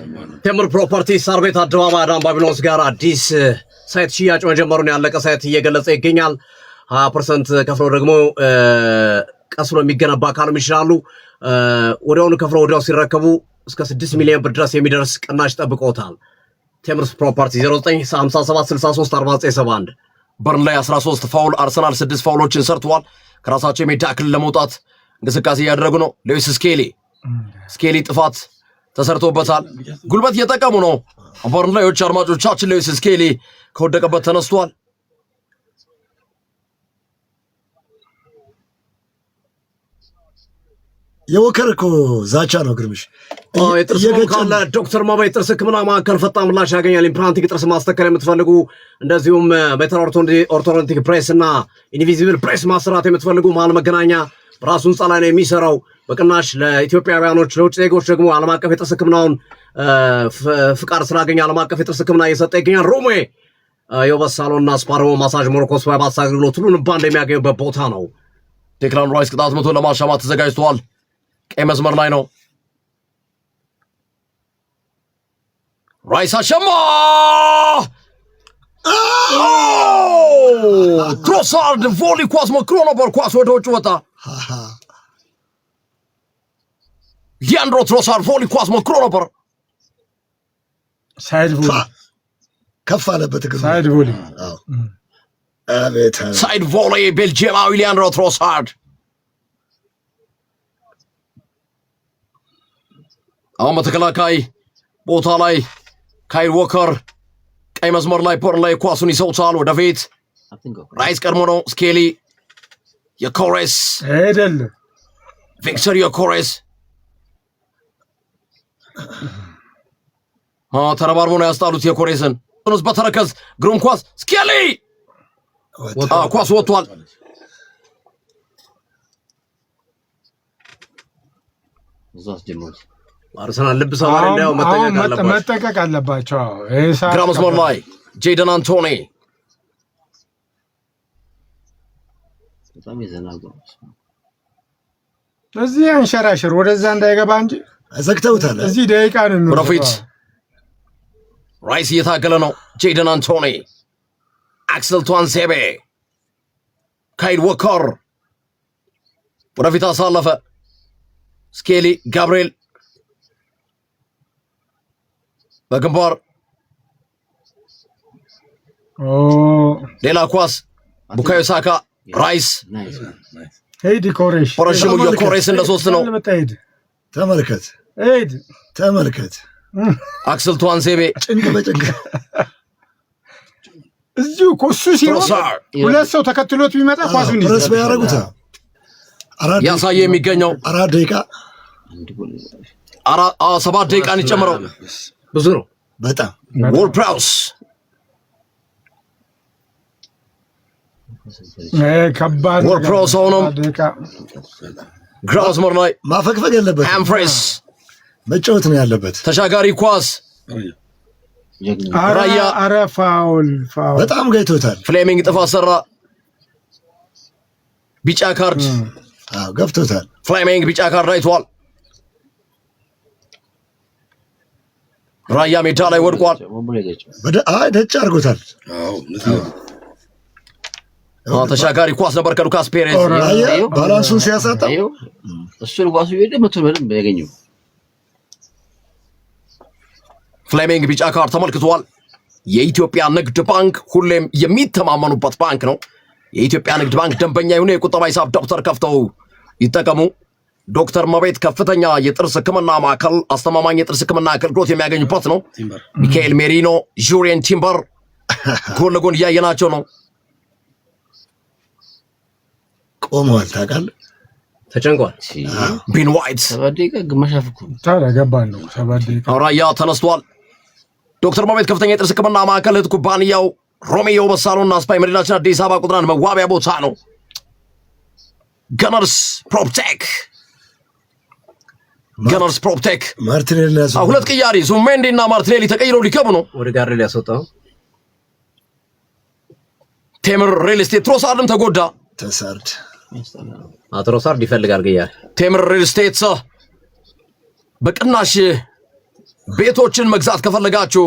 ቴምር ፕሮፐርቲስ ሳር ቤት አደባባይ አዳም ባቢሎንስ ጋር አዲስ ሳይት ሽያጭ መጀመሩን ያለቀ ሳይት እየገለጸ ይገኛል። 20% ከፍለው ደግሞ ቀስ ብሎ የሚገነባ ካሉም ይችላሉ። ወዲያውኑ ከፍለው ወዲያው ሲረከቡ እስከ 6 ሚሊዮን ብር ድረስ የሚደርስ ቅናሽ ጠብቆታል። ቴምርስ ፕሮፐርቲ 0957634971 በርንላይ 13 ፋውል አርሰናል 6 ፋውሎችን ሰርተዋል። ከራሳቸው የሜዳ ክልል ለመውጣት እንቅስቃሴ እያደረጉ ነው። ሉዊስ ስኬሊ ጥፋት ተሰርቶበታል። ጉልበት እየጠቀሙ ነው በርንሌዎች። አድማጮቻችን ሉዊስ ስኬሊ ከወደቀበት ተነስቷል። የወከር እኮ ዛቻ ነው ግርምሽ። የጥርስ ካለ ዶክተር መቤት ጥርስ ሕክምና ማዕከል ፈጣን ምላሽ ያገኛል። ኢምፕላንቲክ ጥርስ ማስተከል የምትፈልጉ እንደዚሁም ሜታል ኦርቶዶንቲክ ፕሬስ እና ኢንቪዚብል ፕሬስ ማሰራት የምትፈልጉ መሀል መገናኛ በራሱ ህንፃ ላይ ነው የሚሰራው በቅናሽ ለኢትዮጵያውያኖች፣ ለውጭ ዜጎች ደግሞ ዓለም አቀፍ የጥርስ ሕክምናውን ፍቃድ ስላገኘ ዓለም አቀፍ የጥርስ ሕክምና እየሰጠ ይገኛል። ሮሜ የውበት ሳሎንና ስፓ ማሳጅ፣ ሞሮኮ ስፓ ባስ አገልግሎት ሁሉንም ባንድ የሚያገኙበት ቦታ ነው። ዴክላን ራይስ ቅጣት ምቱን ለማሻማት ተዘጋጅተዋል። ቀይ መስመር ላይ ነው ራይስ አሸማ ትሮሳርድ ቮሊ ኳስ ሞክሮ ነበር። ኳስ ወደ ውጭ ወጣ። ሊያንድሮ ትሮሳርድ ቮሊ ኳስ ሞክሮ ነበር። ሳይድ ቮሊ ከፍ አለበት። ሳይድ ቮሊ አቤት ሳይድ ቮሊ ቤልጂየማዊ ሊያንድሮ ትሮሳርድ። አሁን በተከላካይ ቦታ ላይ ካይል ዎከር ቀይ መስመር ላይ ፖርን ላይ ኳሱን ይሰውታል ወደፊት። ራይስ ቀድሞ ነው። ስኬሊ የኮሬስ አይደለም ቪክተር የኮሬስ ተረባርቦ ነው ያስጣሉት የኮሬስን ኑስ በተረከዝ ግሩም ኳስ ስኬሊ ኳስ ወጥቷል። አርሰናል ልብ ሰባሪ እንዳው መጠንቀቅ አለባቸው። ግራ መስመር ላይ ጄደን አንቶኒ እዚህ አንሸራሽር ወደዛ እንዳይገባ እንጂ ዘግተውታል። እዚህ ደቂቃ ነው ወደፊት ራይስ እየታገለ ነው። ጄደን አንቶኒ፣ አክሰል ቱዋንሴቤ፣ ካይል ዎከር ወደፊት አሳለፈ። ስኬሊ ጋብርኤል በግንባር ሌላ ኳስ ቡካዮ ሳካ ራይስ ሄድ ኮሬሽ ፖረሽሙ የኮሬስ እንደ ሶስት ነው። ተመልከት ሄድ ተመልከት አክሰል ቱዋንሴቤ ጭንቅ በጭንቅ እዚሁ ኮሱ ሲሆን ሁለት ሰው ተከትሎት ቢመጣ ኳሱን ፕረስ ያደርጉታ ያሳየ የሚገኘው 4 ደቂቃ 7 ደቂቃን ይጨምረው ብዙ ነው በጣም ወል ፕራውስ ከባድ ወል ፕራውስ ሆኖም ግራስ ሞር ላይ ማፈግፈግ ያለበት ሃምፍሬስ መጫወት ነው ያለበት። ተሻጋሪ ኳስ ራያ ፋውል በጣም ገይቶታል። ፍሌሚንግ ጥፋት ሰራ። ቢጫ ካርድ ገፍቶታል። ፍሌሚንግ ቢጫ ካርድ አይቷል። ራያ ሜዳ ላይ ወድቋል። ደጭ አድርጎታል። ተሻጋሪ ኳስ ነበር ከሉካስ ፔሬዝ ባላንሱን ሲያሳጣ እሱን ኳሱ ይወደ መቶ ምንም ያገኘው ፍሌሚንግ ቢጫ ካርድ ተመልክቷል። የኢትዮጵያ ንግድ ባንክ ሁሌም የሚተማመኑበት ባንክ ነው። የኢትዮጵያ ንግድ ባንክ ደንበኛ የሆነ የቁጠባ ሂሳብ ደብተር ከፍተው ይጠቀሙ። ዶክተር መቤት ከፍተኛ የጥርስ ሕክምና ማዕከል አስተማማኝ የጥርስ ሕክምና አገልግሎት የሚያገኙበት ነው። ሚካኤል ሜሪኖ፣ ጁሪየን ቲምበር ጎን ለጎን እያየናቸው ነው። ቆመዋል። ታውቃለህ ተጨንቋል። ቢን ዋይት ሰባደቂቃ ግማሽ አፍኩ ታረጋባን ነው። ሰባደቂቃ ራያ ተነስቷል። ዶክተር መቤት ከፍተኛ የጥርስ ሕክምና ማዕከል እህት ኩባንያው ሮሜዮ በሳሎንና ስፓይ መዲናችን አዲስ አበባ ቁጥር 1 መዋቢያ ቦታ ነው። ገነርስ ፕሮፕቴክ ማርቲኔሊ ሁለት ቅያሪ ዙሜንዲ እና ማርቲኔሊ ተቀይረው ሊከቡ ነው። ወደ ጋር ሊያስወጣው ቴምር ሪል ስቴት ትሮሳርድም ተጎዳ። ተሳርድ ትሮሳርድ ይፈልጋል ቅያሪ። ቴምር ሪል ስቴት በቅናሽ ቤቶችን መግዛት ከፈለጋችሁ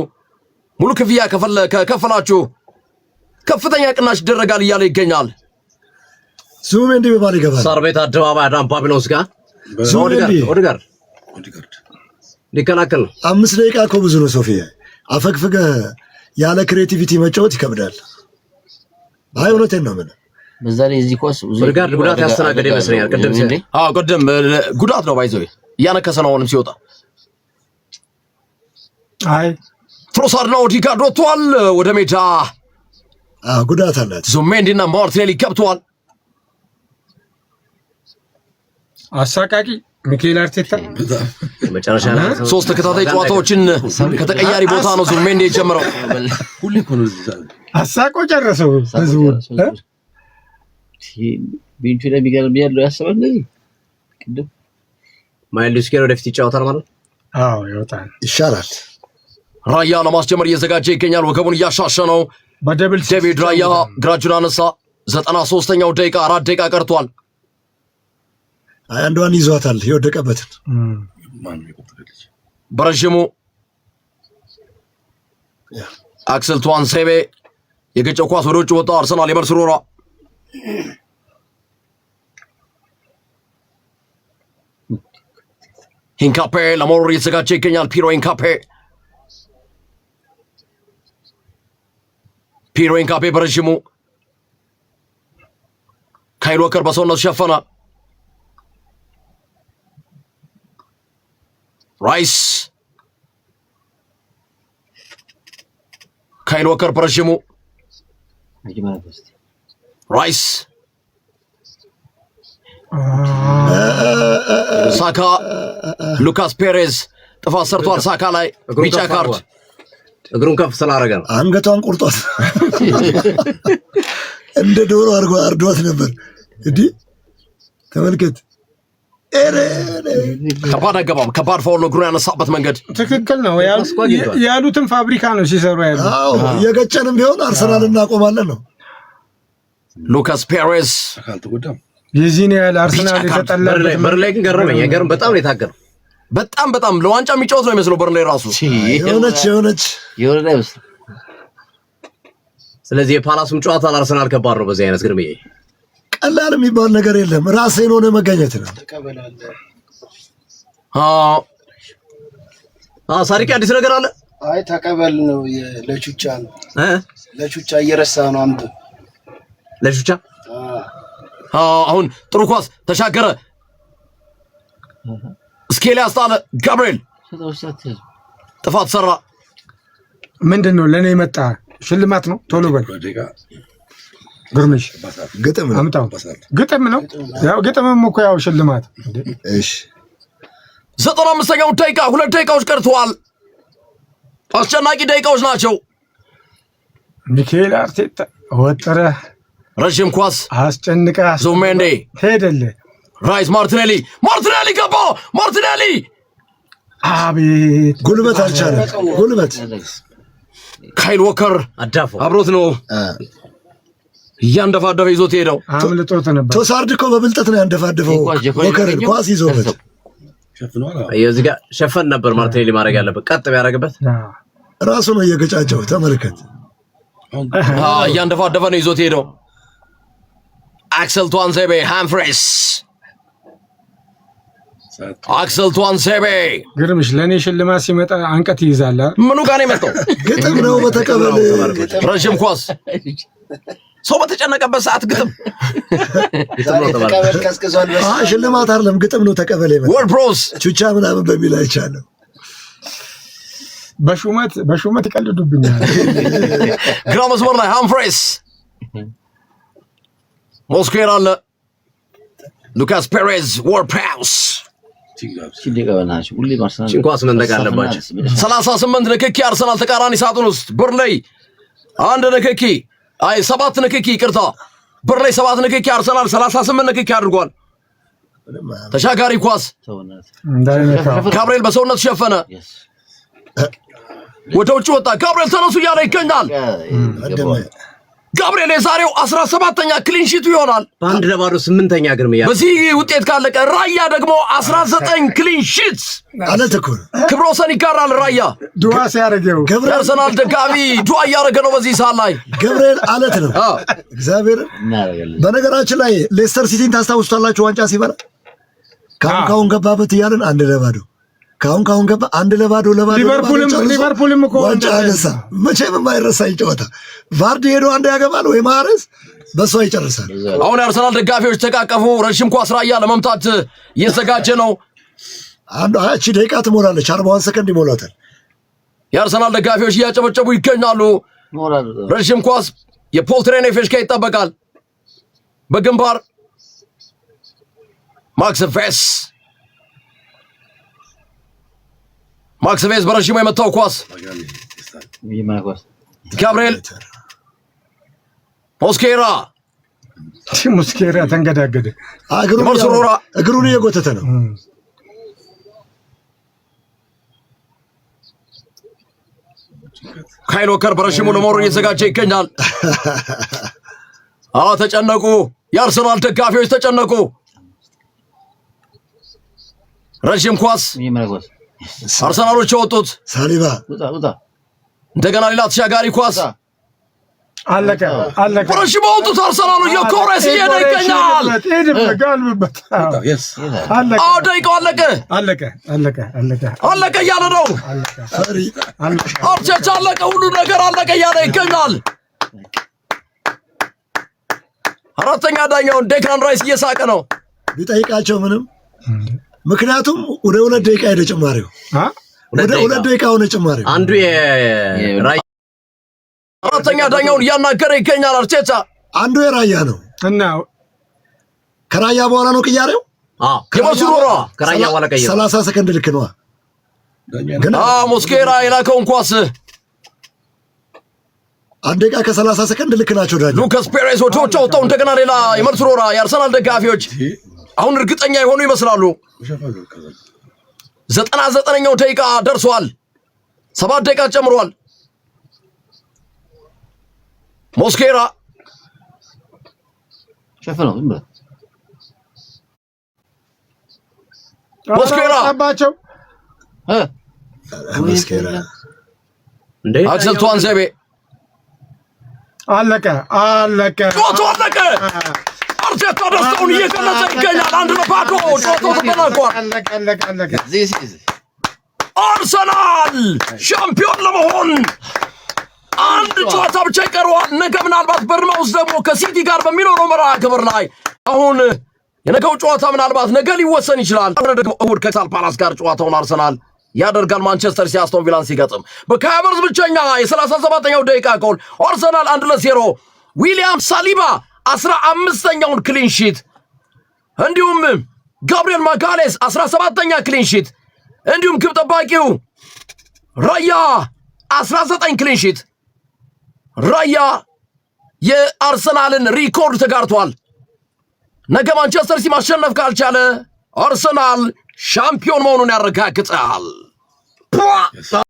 ሙሉ ክፍያ ከከፈላችሁ ከፍተኛ ቅናሽ ይደረጋል እያለ ይገኛል። ዙሜንዲ በባል ይገባል። ሳር ቤት አደባባይ አዳም ፓቢሎስ ጋር ወደ ጋር ሊከላከል ነው። 5 ደቂቃ እኮ ብዙ ነው። ሶፊያ አፈግፍገ ያለ ክሬቲቪቲ መጫወት ይከብዳል። ባይ እውነቴን ነው። ምን በዛ ላይ እዚህ ኳስ ወደ ጋር ጉዳት ያስተናገደ ይመስለኛል። ቅድም ጉዳት ነው ባይዘው እያነከሰ ነው። አሁንም ሲወጣ አይ ትሮሳርና ኦዲጋርድ ወጥቷል ወደ ሜዳ። ጉዳት አላት። ዙሜንዲና ማርቲኔሊ ገብተዋል። አሳቃቂ ሚኬል አርቴታ መጨረሻ ላይ 3 ተከታታይ ጨዋታዎችን ከተቀያሪ ቦታ ነው ዙሜንዲ የጀመረው። ሁሌ እኮ ነው አሳቆ ጨረሰው ህዝቡ ቢንቹ ላይ ቢገርም ያለው ያሰበው እንደዚህ ቅድም ማይልስ ኬር ወደፊት ይጫወታል ማለት አዎ ይወጣል ይሻላል። ራያ ለማስጀመር እየዘጋጀ ይገኛል። ወገቡን እያሻሸ ነው። በደብል ዴቪድ ራያ ግራጁን አነሳ። 93ኛው ደቂቃ 4 ደቂቃ ቀርቷል። አንዷን ይዟታል የወደቀበትን በረዥሙ አክሰል ቱዋንሴቤ የገጨው ኳስ ወደ ውጭ ወጣ። አርሰናል የመልስ ሮራ ሂንካፔ ለሞር እየተዘጋጀ ይገኛል። ፒሮ ሂንካፔ በረዥሙ ካይል ወከር በሰውነቱ ሸፈነ። ራይስ ካይል ወከር በረዥሙ ራይስ ሳካ ሉካስ ፔሬዝ ጥፋት ሰርቷል። ሳካ ላይ ቢጫ ካርድ እግሩን ከፍ ስላደረገ ነው። አንገቷን ቁርጧት እንደ ዶሮ አርዷት ነበር። እንዴ ተመልከት። ከባድ አገባብ ከባድ ፋውል ነው። እግሩን ያነሳበት መንገድ ትክክል ነው ያሉትን ፋብሪካ ነው ሲሰሩ ያሉ። አዎ የገጨንም ቢሆን አርሰናል እናቆማለን ነው። ሉካስ ፔሬዝ ካልተጎዳም የዚህን ያህል አርሰናል የተጠላበት በር ላይ ግን ገረመኝ። የገርም በጣም ነው የታገረው። በጣም ለዋንጫ የሚጫወት ነው የሚመስለው በር ላይ ራሱ የሆነች የሆነ አይመስልም። ስለዚህ የፓላሱም ጨዋታ ለአርሰናል ከባድ ነው። በዚህ አይነት ግርምዬ ቀላል የሚባል ነገር የለም። ራስህን ሆነ መገኘት ነው። ሳሪክ አዲስ ነገር አለ። አይ ተቀበል ነው ለቹቻ ነው ለቹቻ እየረሳ ነው አምጡ ለቹቻ አሁን ጥሩ ኳስ ተሻገረ። ስኬሊ አስጣለ። ጋብሪኤል ጥፋት ሰራ። ምንድነው ለኔ የመጣ ሽልማት ነው? ቶሎ በል ግርምሽ። ግጥም ነው አምጣው። ግጥም ነው ያው ግጥምም እኮ ያው ሽልማት። እሺ 95ኛው ደቂቃ 2 ደቂቃዎች ቀርተዋል። አስጨናቂ ደቂቃዎች ናቸው። ሚኬል አርቴታ ወጠረ። ረጅም ኳስ አስጨንቃ ዙሜንዲ ሄደለ። ራይስ ማርቲኔሊ ገባ። ማርቲኔሊ አቤት ጉልበት አልቻለም። ጉልበት ካይል ወከር አብሮት ነው እያንደፋደፈ ይዞት ሄደው። አምልጦት ነበር። ቶሳርድ እኮ በብልጠት ነው ያንደፋደፈው። ወከር ኳስ ይዞበት እዚህ ጋር ሸፈን ነበር ማርቲኔሊ ማድረግ ያለበት። ቀጥ ቢያደርግበት ራሱ ነው እየገጫጨው። ተመልከት እያንደፋደፈ ነው ይዞት ሄደው። አክሰል ቱዋንሴቤ ሃምፍሬስ ግርምሽ ለኔ ሽልማት ሲመጣ አንቀት ይይዛል። ምኑ ጋር ነው የመጣው? ግጥም ነው በተቀበል። ረጅም ኳስ ሰው በተጨነቀበት ሰዓት ግጥም ሽልማት አይደለም ግጥም ነው ተቀበል። ወርድ ፕሮስ ቹቻ ምናምን በሚል አይቻልም። በሹመት ይቀልዱብኛል። ግራ መስመር ላይ ሃምፍሬስ ሞስኩዌራ አለ። ሉካስ ፔሬዝ ወርድ ፕሮስ ቺንኳስ መንደቅ አለባቸው። 38 ንክኪ አርሰናል ተቃራኒ ሳጥን ውስጥ በርንሌይ 1 ንክኪ 7 ንክኪ ይቅርታ፣ በርንሌይ 7 ንክኪ አርሰናል 38 ንክኪ አድርጓል። ተሻጋሪ ኳስ ጋብሪኤል በሰውነት ሸፈነ፣ ወደ ውጭ ወጣ። ጋብሪኤል ተነሱ እያለ ይገኛል። ጋብሪኤል የዛሬው 17ኛ ክሊንሺቱ ይሆናል። በአንድ ለባዶ 8ኛ ግርምያ። በዚህ ውጤት ካለቀ ራያ ደግሞ 19 ክሊንሺት አለት እኮ ክብረ ወሰን ይጋራል። ራያ ዱዓ ሲያደርገው አርሰናል ደጋፊ ዱዓ እያደረገ ነው በዚህ ሰዓት ላይ። ገብርኤል አለት ነው እግዚአብሔር። በነገራችን ላይ ሌስተር ሲቲን ታስታውሱታላችሁ? ዋንጫ ሲበላ ካሁን ገባበት እያልን 1 ለባዶ ካሁን ገባ 1 ለባዶ ሊቨርፑልም እኮ ዋንጫ አነሳ። መቼም የማይረሳኝ ጨዋታ። ቫርዲ ሄዶ 1 ያገባል ወይ ማረስ በሷ ይጨርሳል። አሁን የአርሰናል ደጋፊዎች ተቃቀፉ። ረጅም ኳስ ራያ ለመምታት እየተዘጋጀ ነው። አንዱ 20 ደቂቃ ትሞላለች። 41 ሰከንድ ይሞላታል። የአርሰናል ደጋፊዎች እያጨበጨቡ ይገኛሉ። ረጅም ኳስ የፖል ትሬኔፌሽ ይጠበቃል። በግንባር ማክስ ቬስ በረጅሙ የመታው ኳስ ጋብርኤል ሞስኬራ ተንገዳገደ። እግሩን እየጎተተ ነው። ካይል ዎከር በረጅሙ ለመውረድ እየተዘጋጀ ይገኛል። ተጨነቁ። የአርሰናል ደጋፊዎች ተጨነቁ። ረጅም ኳስ አርሰናሎች ያወጡት ሳሊባ እንደገና ሌላ ተሻጋሪ ኳስ አለቀ። በረጅሙ ያወጡት አርሰናሉ የኮሬስ እየሄደ ይገኛል። ደቂቃው አለቀ እያለ ነው። አርቴታ አለቀ፣ ሁሉ ነገር አለቀ እያለ ይገኛል። አራተኛ ዳኛውን ዴክላን ራይስ እየሳቀ ነው። ቢጠይቃቸው ምንም፣ ምክንያቱም ወደ 2 ደቂቃ ሄደ ጭማሪው። ወደ 2 ደቂቃ ሆነ ጭማሪው። አንዱ የራይ አራተኛ ዳኛውን እያናገረ ይገኛል አርቴታ። አንዱ የራያ ነው እና ከራያ በኋላ ነው ቅያሬው። የመስሩራ ከራያ በኋላ ቀየረ። 30 ሰከንድ ልክ ነው። ሞስኬራ የላከውን ኳስ 1 ደቂቃ ከ30 ሰከንድ ልክ ናቸው። ሉካስ ፔሬዝ ወጥቶ ወጣው። እንደገና ሌላ የመስሩራ የአርሰናል ደጋፊዎች አሁን እርግጠኛ የሆኑ ይመስላሉ። 99ኛው ደቂቃ ደርሷል። 7 ደቂቃ ጨምሯል። ሞስኬራ አክሰል ቱዋንዜቤ አለቀ። ጨዋታው አለቀ። አርቴታ ደስታውን እየገለጸ ይገኛል። 1-0 ጨዋታው ተጠናቋል። አርሰናል ሻምፒዮን ለመሆን አንድ ጨዋታ ብቻ ይቀረዋል። ነገ ምናልባት በርንማውዝ ደግሞ ከሲቲ ጋር በሚኖረው መርሃ ግብር ላይ አሁን የነገው ጨዋታ ምናልባት ነገ ሊወሰን ይችላል። ደግሞ እሁድ ከክሪስታል ፓላስ ጋር ጨዋታውን አርሰናል ያደርጋል። ማንቸስተር ሲቲ አስቶን ቪላን ሲገጥም በካይ ሃቨርትዝ ብቸኛ የ37ኛው ደቂቃ ጎል አርሰናል 1-0። ዊሊያም ሳሊባ 15ኛውን ክሊን ሺት እንዲሁም ጋብሪኤል ማጋሌስ 17ኛ ክሊን ሺት እንዲሁም ግብ ጠባቂው ራያ 19 ክሊን ሺት። ራያ የአርሰናልን ሪኮርድ ተጋርቷል። ነገ ማንቸስተር ሲቲ ማሸነፍ ካልቻለ አርሰናል ሻምፒዮን መሆኑን ያረጋግጣል።